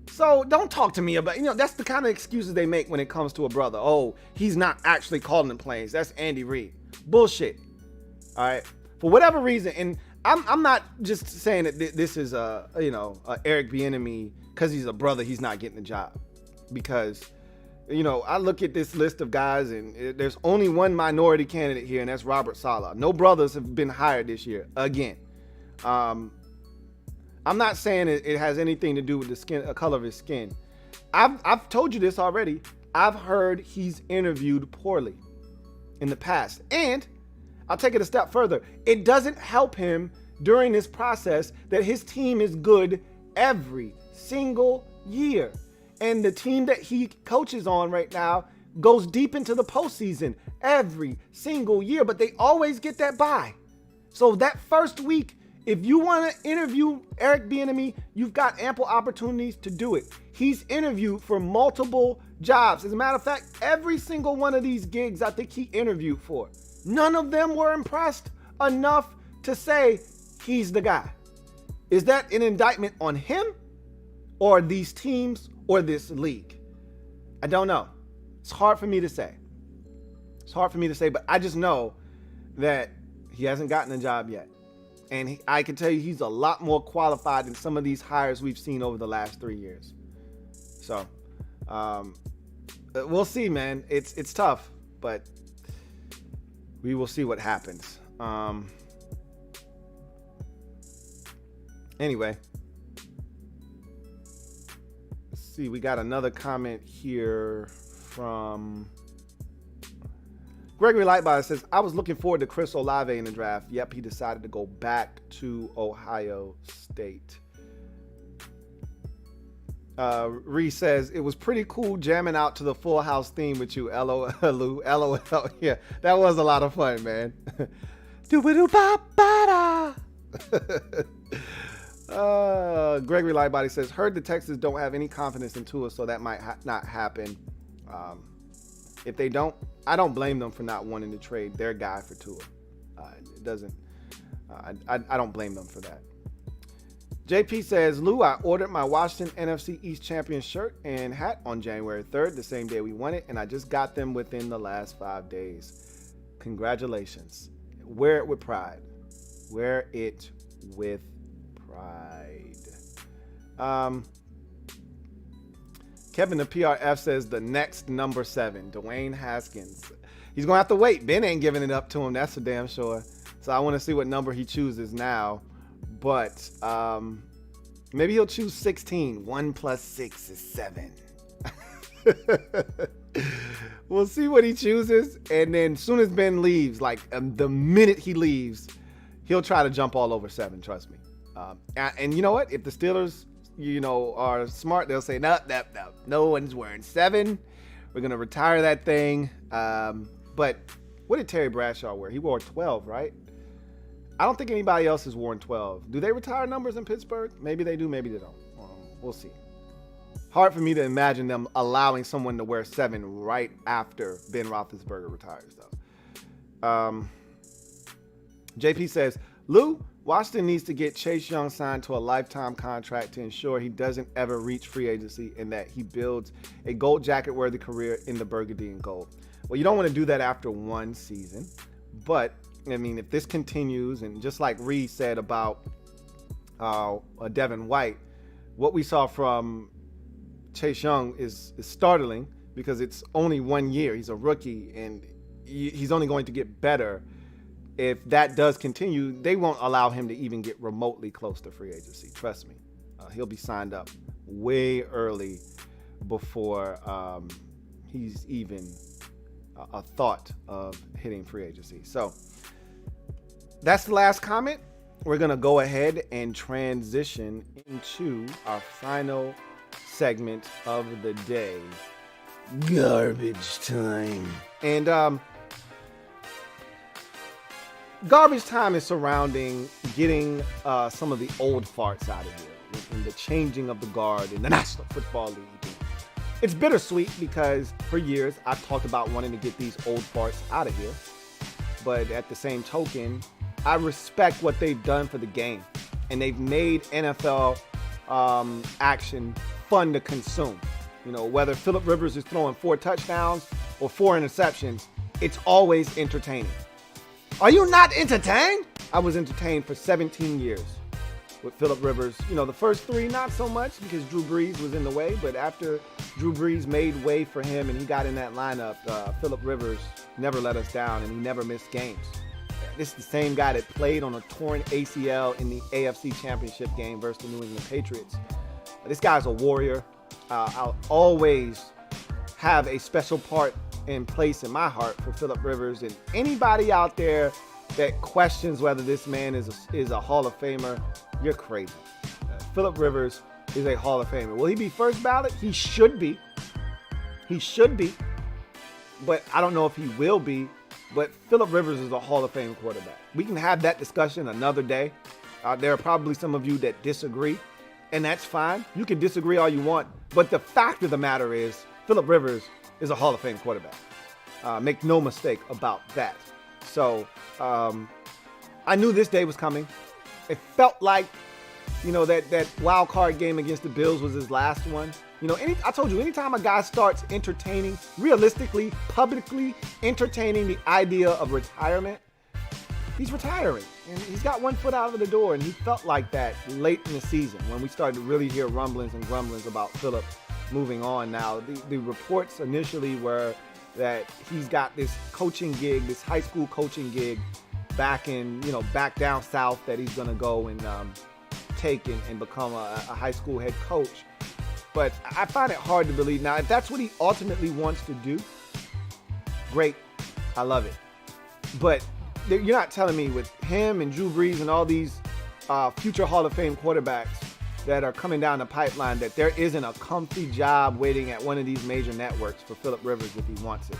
So don't talk to me about, that's the kind of excuses they make when it comes to a brother. Oh, he's not actually calling the plays. That's Andy Reid. Bullshit. All right. for whatever reason, and I'm not just saying that this is a Eric Bieniemy because he's a brother, he's not getting the job. Because, I look at this list of guys and there's only one minority candidate here, and that's Robert Saleh. No brothers have been hired this year again. I'm not saying it has anything to do with the color of his skin. I've told you this already. I've heard he's interviewed poorly in the past, and I'll take it a step further. It doesn't help him during this process that his team is good every single year. And the team that he coaches on right now goes deep into the postseason every single year, but they always get that bye. So that first week, if you want to interview Eric Bieniemy, you've got ample opportunities to do it. He's interviewed for multiple jobs. As a matter of fact, every single one of these gigs I think he interviewed for, none of them were impressed enough to say he's the guy. Is that an indictment on him or these teams or this league? I don't know. It's hard for me to say. But I just know that he hasn't gotten a job yet. And I can tell you he's a lot more qualified than some of these hires we've seen over the last 3 years. So, we'll see, man. It's tough, but we will see what happens. Anyway, let's see. We got another comment here from Gregory Lightbody. Says, I was looking forward to Chris Olave in the draft. Yep, he decided to go back to Ohio State. Reese says, it was pretty cool jamming out to the Full House theme with you. LOL. Yeah, that was a lot of fun, man. Gregory Lightbody says, heard the Texans don't have any confidence in Tua, so that might not happen. If they don't, I don't blame them for not wanting to trade their guy for Tua. It doesn't. I don't blame them for that. JP says, Lou, I ordered my Washington NFC East Champion shirt and hat on January 3rd, the same day we won it, and I just got them within the last 5 days. Congratulations. Wear it with pride. Wear it with pride. Kevin the PRF says the next number 7, Dwayne Haskins. He's going to have to wait. Ben ain't giving it up to him. That's for damn sure. So I want to see what number he chooses now. But maybe he'll choose 16. 1 plus 6 is 7. We'll see what he chooses. And then as soon as Ben leaves, like the minute he leaves, he'll try to jump all over 7. Trust me. And you know what? If the Steelers, are smart, they'll say, no one's wearing 7. We're going to retire that thing. But what did Terry Bradshaw wear? He wore 12, right? I don't think anybody else has worn 12. Do they retire numbers in Pittsburgh? Maybe they do, maybe they don't. We'll see. Hard for me to imagine them allowing someone to wear 7 right after Ben Roethlisberger retires, though. JP says, Lou, Washington needs to get Chase Young signed to a lifetime contract to ensure he doesn't ever reach free agency and that he builds a gold jacket-worthy career in the burgundy and gold. Well, you don't want to do that after one season, but I mean, if this continues, and just like Reed said about Devin White, what we saw from Chase Young is startling because it's only 1 year. He's a rookie, and he's only going to get better. If that does continue, they won't allow him to even get remotely close to free agency. Trust me. He'll be signed up way early before he's even a thought of hitting free agency. So that's the last comment. We're going to go ahead and transition into our final segment of the day. Garbage time. And garbage time is surrounding getting some of the old farts out of here and the changing of the guard in the National Football League. It's bittersweet because for years I've talked about wanting to get these old farts out of here. But at the same token, I respect what they've done for the game. And they've made NFL action fun to consume. Whether Phillip Rivers is throwing 4 touchdowns or 4 interceptions, it's always entertaining. Are you not entertained? I was entertained for 17 years with Phillip Rivers. You know, the first 3, not so much because Drew Brees was in the way, but after Drew Brees made way for him and he got in that lineup, Phillip Rivers never let us down and he never missed games. This is the same guy that played on a torn ACL in the AFC Championship game versus the New England Patriots. This guy's a warrior. I'll always have a special part and place in my heart for Phillip Rivers, and anybody out there that questions whether this man is a Hall of Famer, you're crazy. Phillip Rivers is a Hall of Famer. Will he be first ballot? He should be. He should be. But I don't know if he will be. But Phillip Rivers is a Hall of Fame quarterback. We can have that discussion another day. There are probably some of you that disagree, and that's fine. You can disagree all you want. But the fact of the matter is, Phillip Rivers is a Hall of Fame quarterback. Make no mistake about that. So I knew this day was coming. It felt like, you know, that wild card game against the Bills was his last one. You know, I told you, anytime a guy starts entertaining, realistically, publicly entertaining the idea of retirement, he's retiring. And he's got one foot out of the door, and he felt like that late in the season when we started to really hear rumblings and grumblings about Phillip moving on. Now, the reports initially were that he's got this coaching gig, this high school coaching gig back down south that he's going to go and take and become a high school head coach. But I find it hard to believe. Now, if that's what he ultimately wants to do, great. I love it. But you're not telling me with him and Drew Brees and all these future Hall of Fame quarterbacks that are coming down the pipeline that there isn't a comfy job waiting at one of these major networks for Phillip Rivers if he wants it.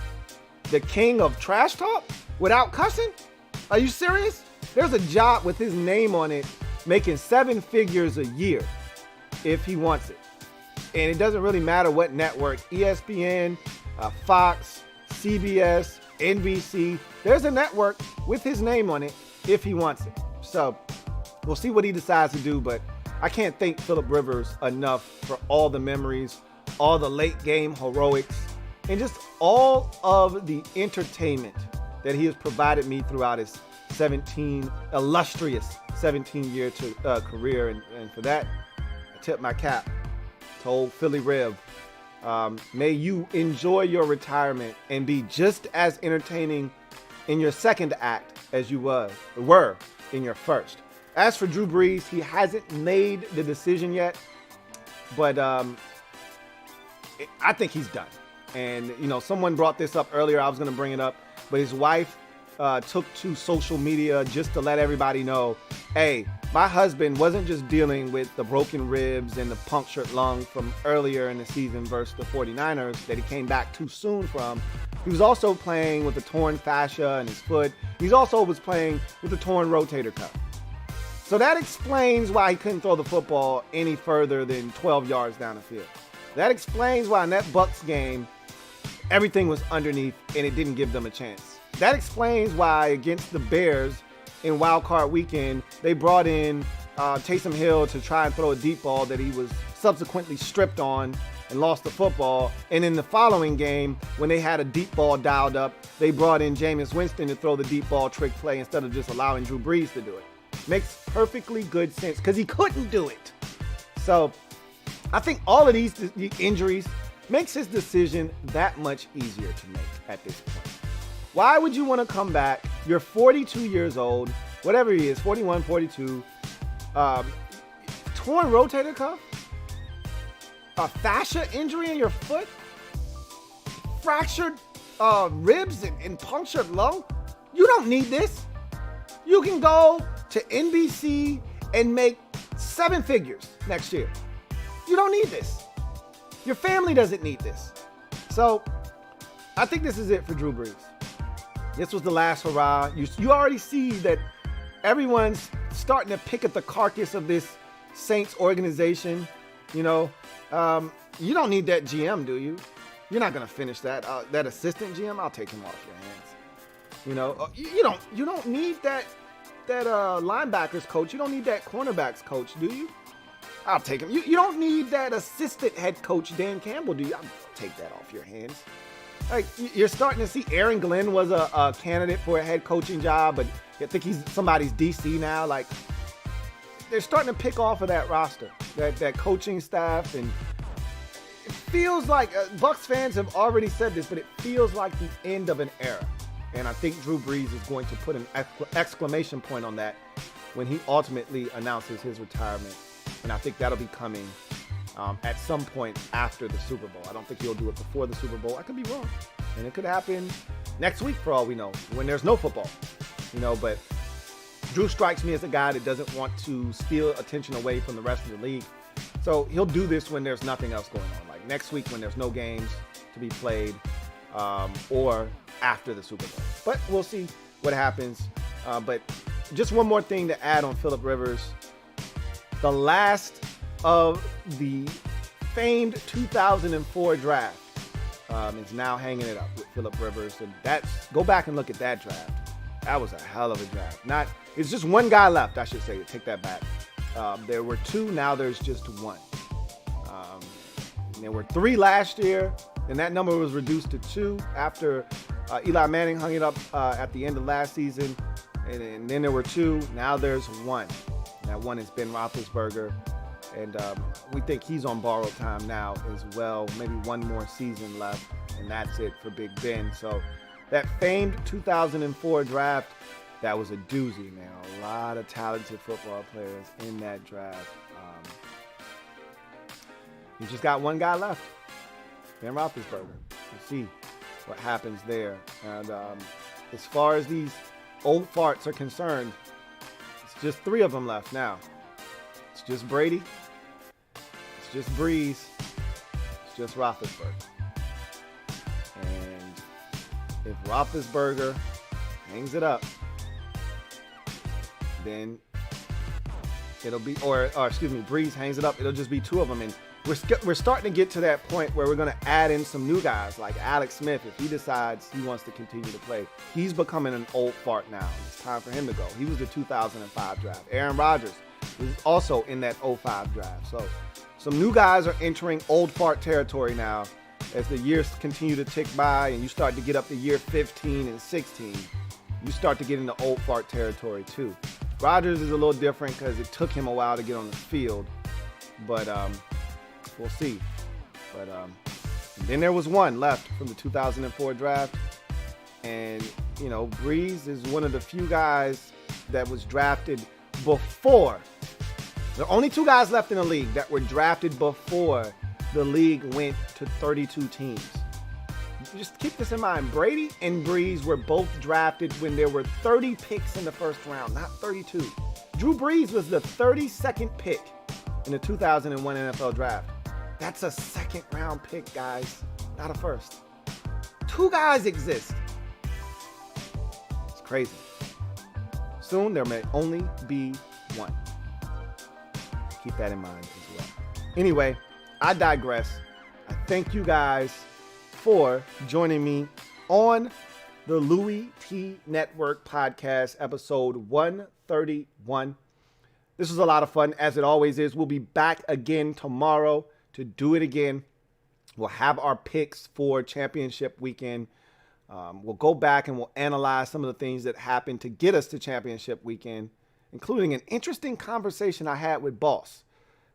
The king of trash talk without cussing? Are you serious? There's a job with his name on it making 7 figures a year if he wants it. And it doesn't really matter what network, ESPN, Fox, CBS, NBC. There's a network with his name on it if he wants it. So we'll see what he decides to do, but I can't thank Phillip Rivers enough for all the memories, all the late game heroics, and just all of the entertainment that he has provided me throughout his illustrious 17-year career. And for that, I tip my cap to old Philly Riv. May you enjoy your retirement and be just as entertaining in your second act as you were in your first. As for Drew Brees, he hasn't made the decision yet, but I think he's done. And, you know, someone brought this up earlier. I was going to bring it up, but his wife took to social media just to let everybody know, hey, my husband wasn't just dealing with the broken ribs and the punctured lung from earlier in the season versus the 49ers that he came back too soon from. He was also playing with the torn fascia in his foot. He also was playing with the torn rotator cuff. So that explains why he couldn't throw the football any further than 12 yards down the field. That explains why in that Bucs game, everything was underneath and it didn't give them a chance. That explains why against the Bears in Wild Card Weekend, they brought in Taysom Hill to try and throw a deep ball that he was subsequently stripped on and lost the football. And in the following game, when they had a deep ball dialed up, they brought in Jameis Winston to throw the deep ball trick play instead of just allowing Drew Brees to do it. Makes perfectly good sense because he couldn't do it. So I think all of these injuries makes his decision that much easier to make at this point. Why would you want to come back? You're 42 years old, whatever he is, 41, 42, torn rotator cuff, a fascia injury in your foot, fractured ribs and punctured lung. You don't need this. You can go to NBC and make 7 figures next year. You don't need this. Your family doesn't need this. So I think this is it for Drew Brees. This was the last hurrah. You already see that everyone's starting to pick at the carcass of this Saints organization. You know, you don't need that GM, do you? You're not going to finish that. That assistant GM, I'll take him off your hands. You know, you don't need that linebackers coach. You don't need that cornerbacks coach, do you? I'll take him. You don't need that assistant head coach, Dan Campbell, do you? I'll take that off your hands. Like, you're starting to see Aaron Glenn was a candidate for a head coaching job, but I think he's somebody's DC now. Like, they're starting to pick off of that roster, that coaching staff, and it feels like Bucs fans have already said this, but it feels like the end of an era. And I think Drew Brees is going to put an exclamation point on that when he ultimately announces his retirement. And I think that'll be coming at some point after the Super Bowl. I don't think he'll do it before the Super Bowl. I could be wrong. And it could happen next week for all we know, when there's no football. But Drew strikes me as a guy that doesn't want to steal attention away from the rest of the league. So he'll do this when there's nothing else going on, like next week when there's no games to be played, or after the Super Bowl. But we'll see what happens. But just one more thing to add on Phillip Rivers. The last of the famed 2004 draft is now hanging it up with Phillip Rivers. And go back and look at that draft. That was a hell of a draft. It's just one guy left, I should say. Take that back. There were two, now there's just one. There were three last year, and that number was reduced to two after Eli Manning hung it up at the end of last season. And then there were two, now there's one. And that one is Ben Roethlisberger. And we think he's on borrowed time now as well. Maybe one more season left, and that's it for Big Ben. So that famed 2004 draft, that was a doozy, man. A lot of talented football players in that draft. You just got one guy left, Ben Roethlisberger. We'll see what happens there. And as far as these old farts are concerned, it's just three of them left now. It's just Brady. It's just Breeze. It's just Roethlisberger. And if Roethlisberger hangs it up, then it'll be, or excuse me, Breeze hangs it up, it'll just be two of them. And we're starting to get to that point where we're going to add in some new guys like Alex Smith if he decides he wants to continue to play. He's becoming an old fart now. It's time for him to go. He was the 2005 draft. Aaron Rodgers was also in that 05 draft. So some new guys are entering old fart territory now as the years continue to tick by and you start to get up to year 15 and 16. You start to get into old fart territory too. Rodgers is a little different because it took him a while to get on the field, but we'll see. But then there was one left from the 2004 draft, and Breeze is one of the few guys that was drafted before. There are only two guys left in the league that were drafted before the league went to 32 teams. Just keep this in mind. Brady and Breeze were both drafted when there were 30 picks in the first round, not 32. Drew Brees was the 32nd pick in the 2001 NFL draft. That's a second round pick, guys, not a first. Two guys exist. It's crazy. Soon there may only be one. Keep that in mind as well. Anyway, I digress. I thank you guys for joining me on the Louie T Network podcast, episode 131. This was a lot of fun, as it always is. We'll be back again tomorrow to do it again. We'll have our picks for championship weekend. We'll go back and we'll analyze some of the things that happened to get us to championship weekend, including an interesting conversation I had with Boss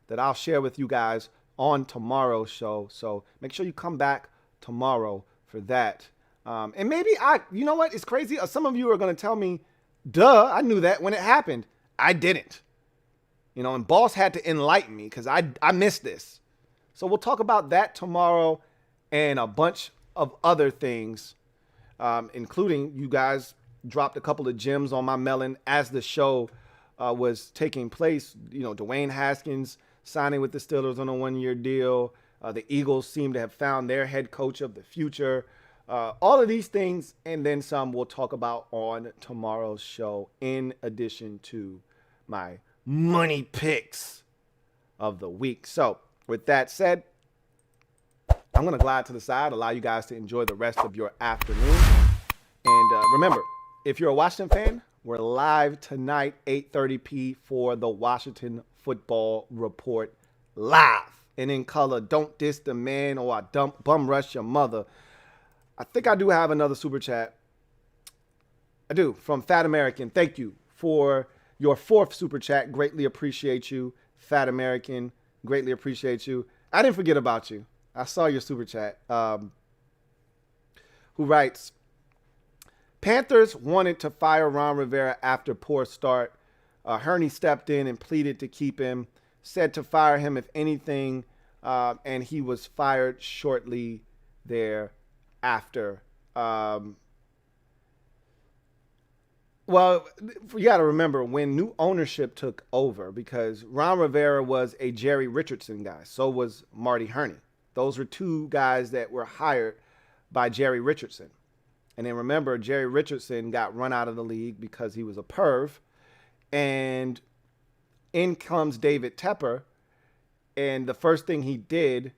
that I'll share with you guys on tomorrow's show. So make sure you come back tomorrow for that. And maybe you know what? It's crazy. Some of you are going to tell me, duh, I knew that when it happened. I didn't. And Boss had to enlighten me because I missed this. So we'll talk about that tomorrow and a bunch of other things, including you guys dropped a couple of gems on my melon as the show was taking place. Dwayne Haskins signing with the Steelers on a one-year deal. The Eagles seem to have found their head coach of the future. All of these things and then some we'll talk about on tomorrow's show, in addition to my money picks of the week. So with that said, I'm going to glide to the side, allow you guys to enjoy the rest of your afternoon. And remember, if you're a Washington fan, we're live tonight, 8:30 p.m. for the Washington Football Report live and in color. Don't diss the man or I bum rush your mother. I think I do have another super chat. I do, from Fat American. Thank you for your 4th super chat. Greatly appreciate you, Fat American. Greatly appreciate you. I didn't forget about you. I saw your super chat. Who writes, Panthers wanted to fire Ron Rivera after poor start. Hurney stepped in and pleaded to keep him, said to fire him if anything, and he was fired shortly thereafter. Well, you got to remember when new ownership took over, because Ron Rivera was a Jerry Richardson guy. So was Marty Hurney. Those were 2 guys that were hired by Jerry Richardson. And then remember, Jerry Richardson got run out of the league because he was a perv. And in comes David Tepper. And the first thing he did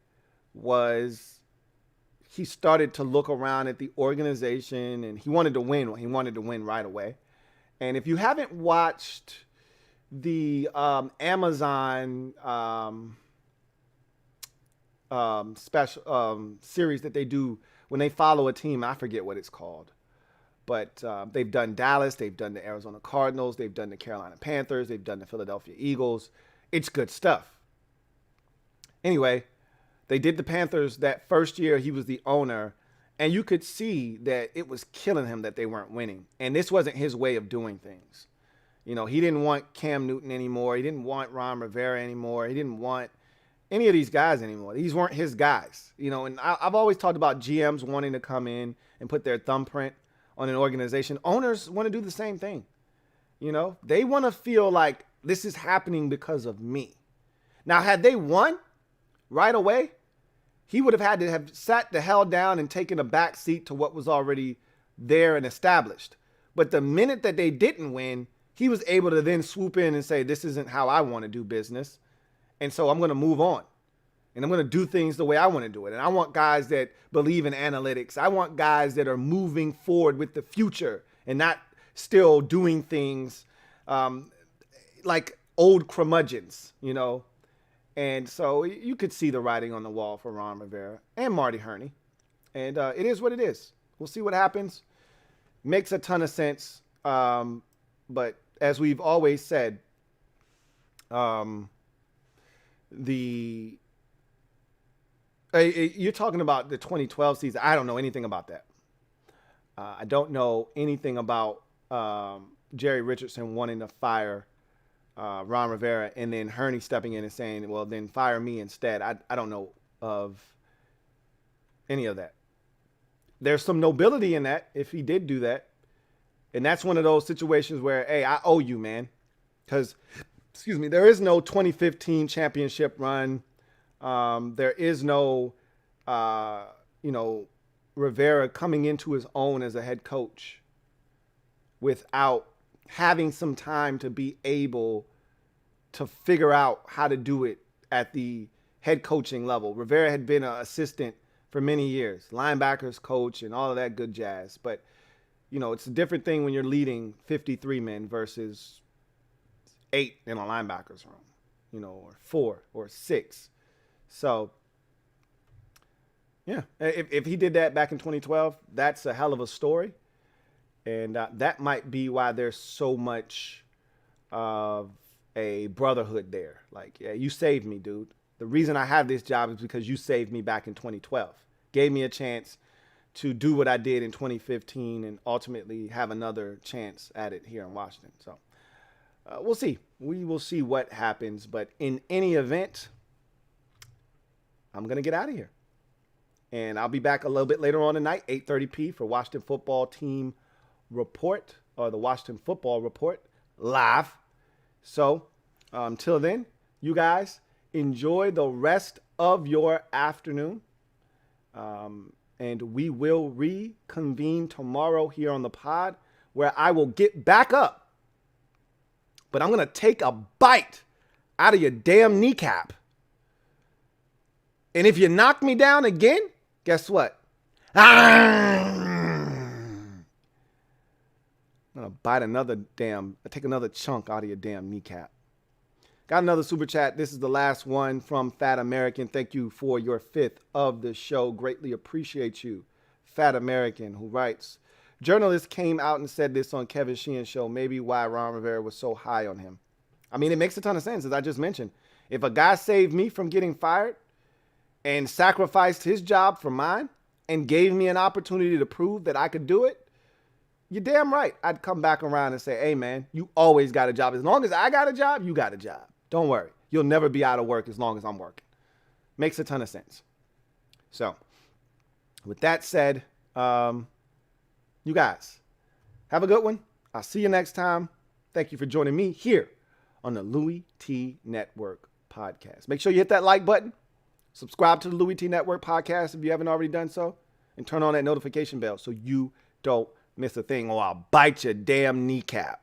was he started to look around at the organization, and he wanted to win. He wanted to win right away. And if you haven't watched the Amazon special series that they do when they follow a team, I forget what it's called, but they've done Dallas, they've done the Arizona Cardinals, they've done the Carolina Panthers, they've done the Philadelphia Eagles. It's good stuff. Anyway, they did the Panthers that first year he was the owner. And you could see that it was killing him that they weren't winning. And this wasn't his way of doing things. You know, he didn't want Cam Newton anymore. He didn't want Ron Rivera anymore. He didn't want any of these guys anymore. These weren't his guys. You know, and I've always talked about GMs wanting to come in and put their thumbprint on an organization. Owners want to do the same thing. You know, they want to feel like this is happening because of me. Now, had they won right away, he would have had to have sat the hell down and taken a back seat to what was already there and established. But the minute that they didn't win, he was able to then swoop in and say, this isn't how I want to do business. And so I'm going to move on. And I'm going to do things the way I want to do it. And I want guys that believe in analytics. I want guys that are moving forward with the future and not still doing things like old curmudgeons, you know. And so you could see the writing on the wall for Ron Rivera and Marty Hurney. And it is what it is. We'll see what happens. Makes a ton of sense. But as we've always said, you're talking about the 2012 season. I don't know anything about that. I don't know anything about Jerry Richardson wanting to fire Ron Rivera and then Hurney stepping in and saying, well, then fire me instead. I don't know of any of that. There's some nobility in that if he did do that. And that's one of those situations where, hey, I owe you, man. Because, there is no 2015 championship run. There is no, Rivera coming into his own as a head coach without having some time to be able to figure out how to do it at the head coaching level. Rivera had been an assistant for many years, linebackers coach and all of that good jazz. But, it's a different thing when you're leading 53 men versus 8 in a linebacker's room, or 4 or 6. So, yeah, if he did that back in 2012, that's a hell of a story. And that might be why there's so much of a brotherhood there. Like, yeah, you saved me, dude. The reason I have this job is because you saved me back in 2012. Gave me a chance to do what I did in 2015 and ultimately have another chance at it here in Washington. So we'll see. We will see what happens. But in any event, I'm going to get out of here. And I'll be back a little bit later on tonight, 8:30 for Washington Football Team Report, or the Washington Football Report live. So until then, you guys enjoy the rest of your afternoon. And we will reconvene tomorrow here on the pod, where I will get back up. But I'm going to take a bite out of your damn kneecap. And if you knock me down again, guess what? I'm going to take another chunk out of your damn kneecap. Got another super chat. This is the last one from Fat American. Thank you for your 5th of the show. Greatly appreciate you, Fat American, who writes, journalists came out and said this on Kevin Sheehan's show, maybe why Ron Rivera was so high on him. I mean, it makes a ton of sense, as I just mentioned. If a guy saved me from getting fired and sacrificed his job for mine and gave me an opportunity to prove that I could do it, you're damn right. I'd come back around and say, hey, man, you always got a job. As long as I got a job, you got a job. Don't worry. You'll never be out of work as long as I'm working. Makes a ton of sense. So, with that said, you guys, have a good one. I'll see you next time. Thank you for joining me here on the Louie T Network podcast. Make sure you hit that like button. Subscribe to the Louie T Network podcast if you haven't already done so. And turn on that notification bell so you don't miss a thing, or I'll bite your damn kneecap.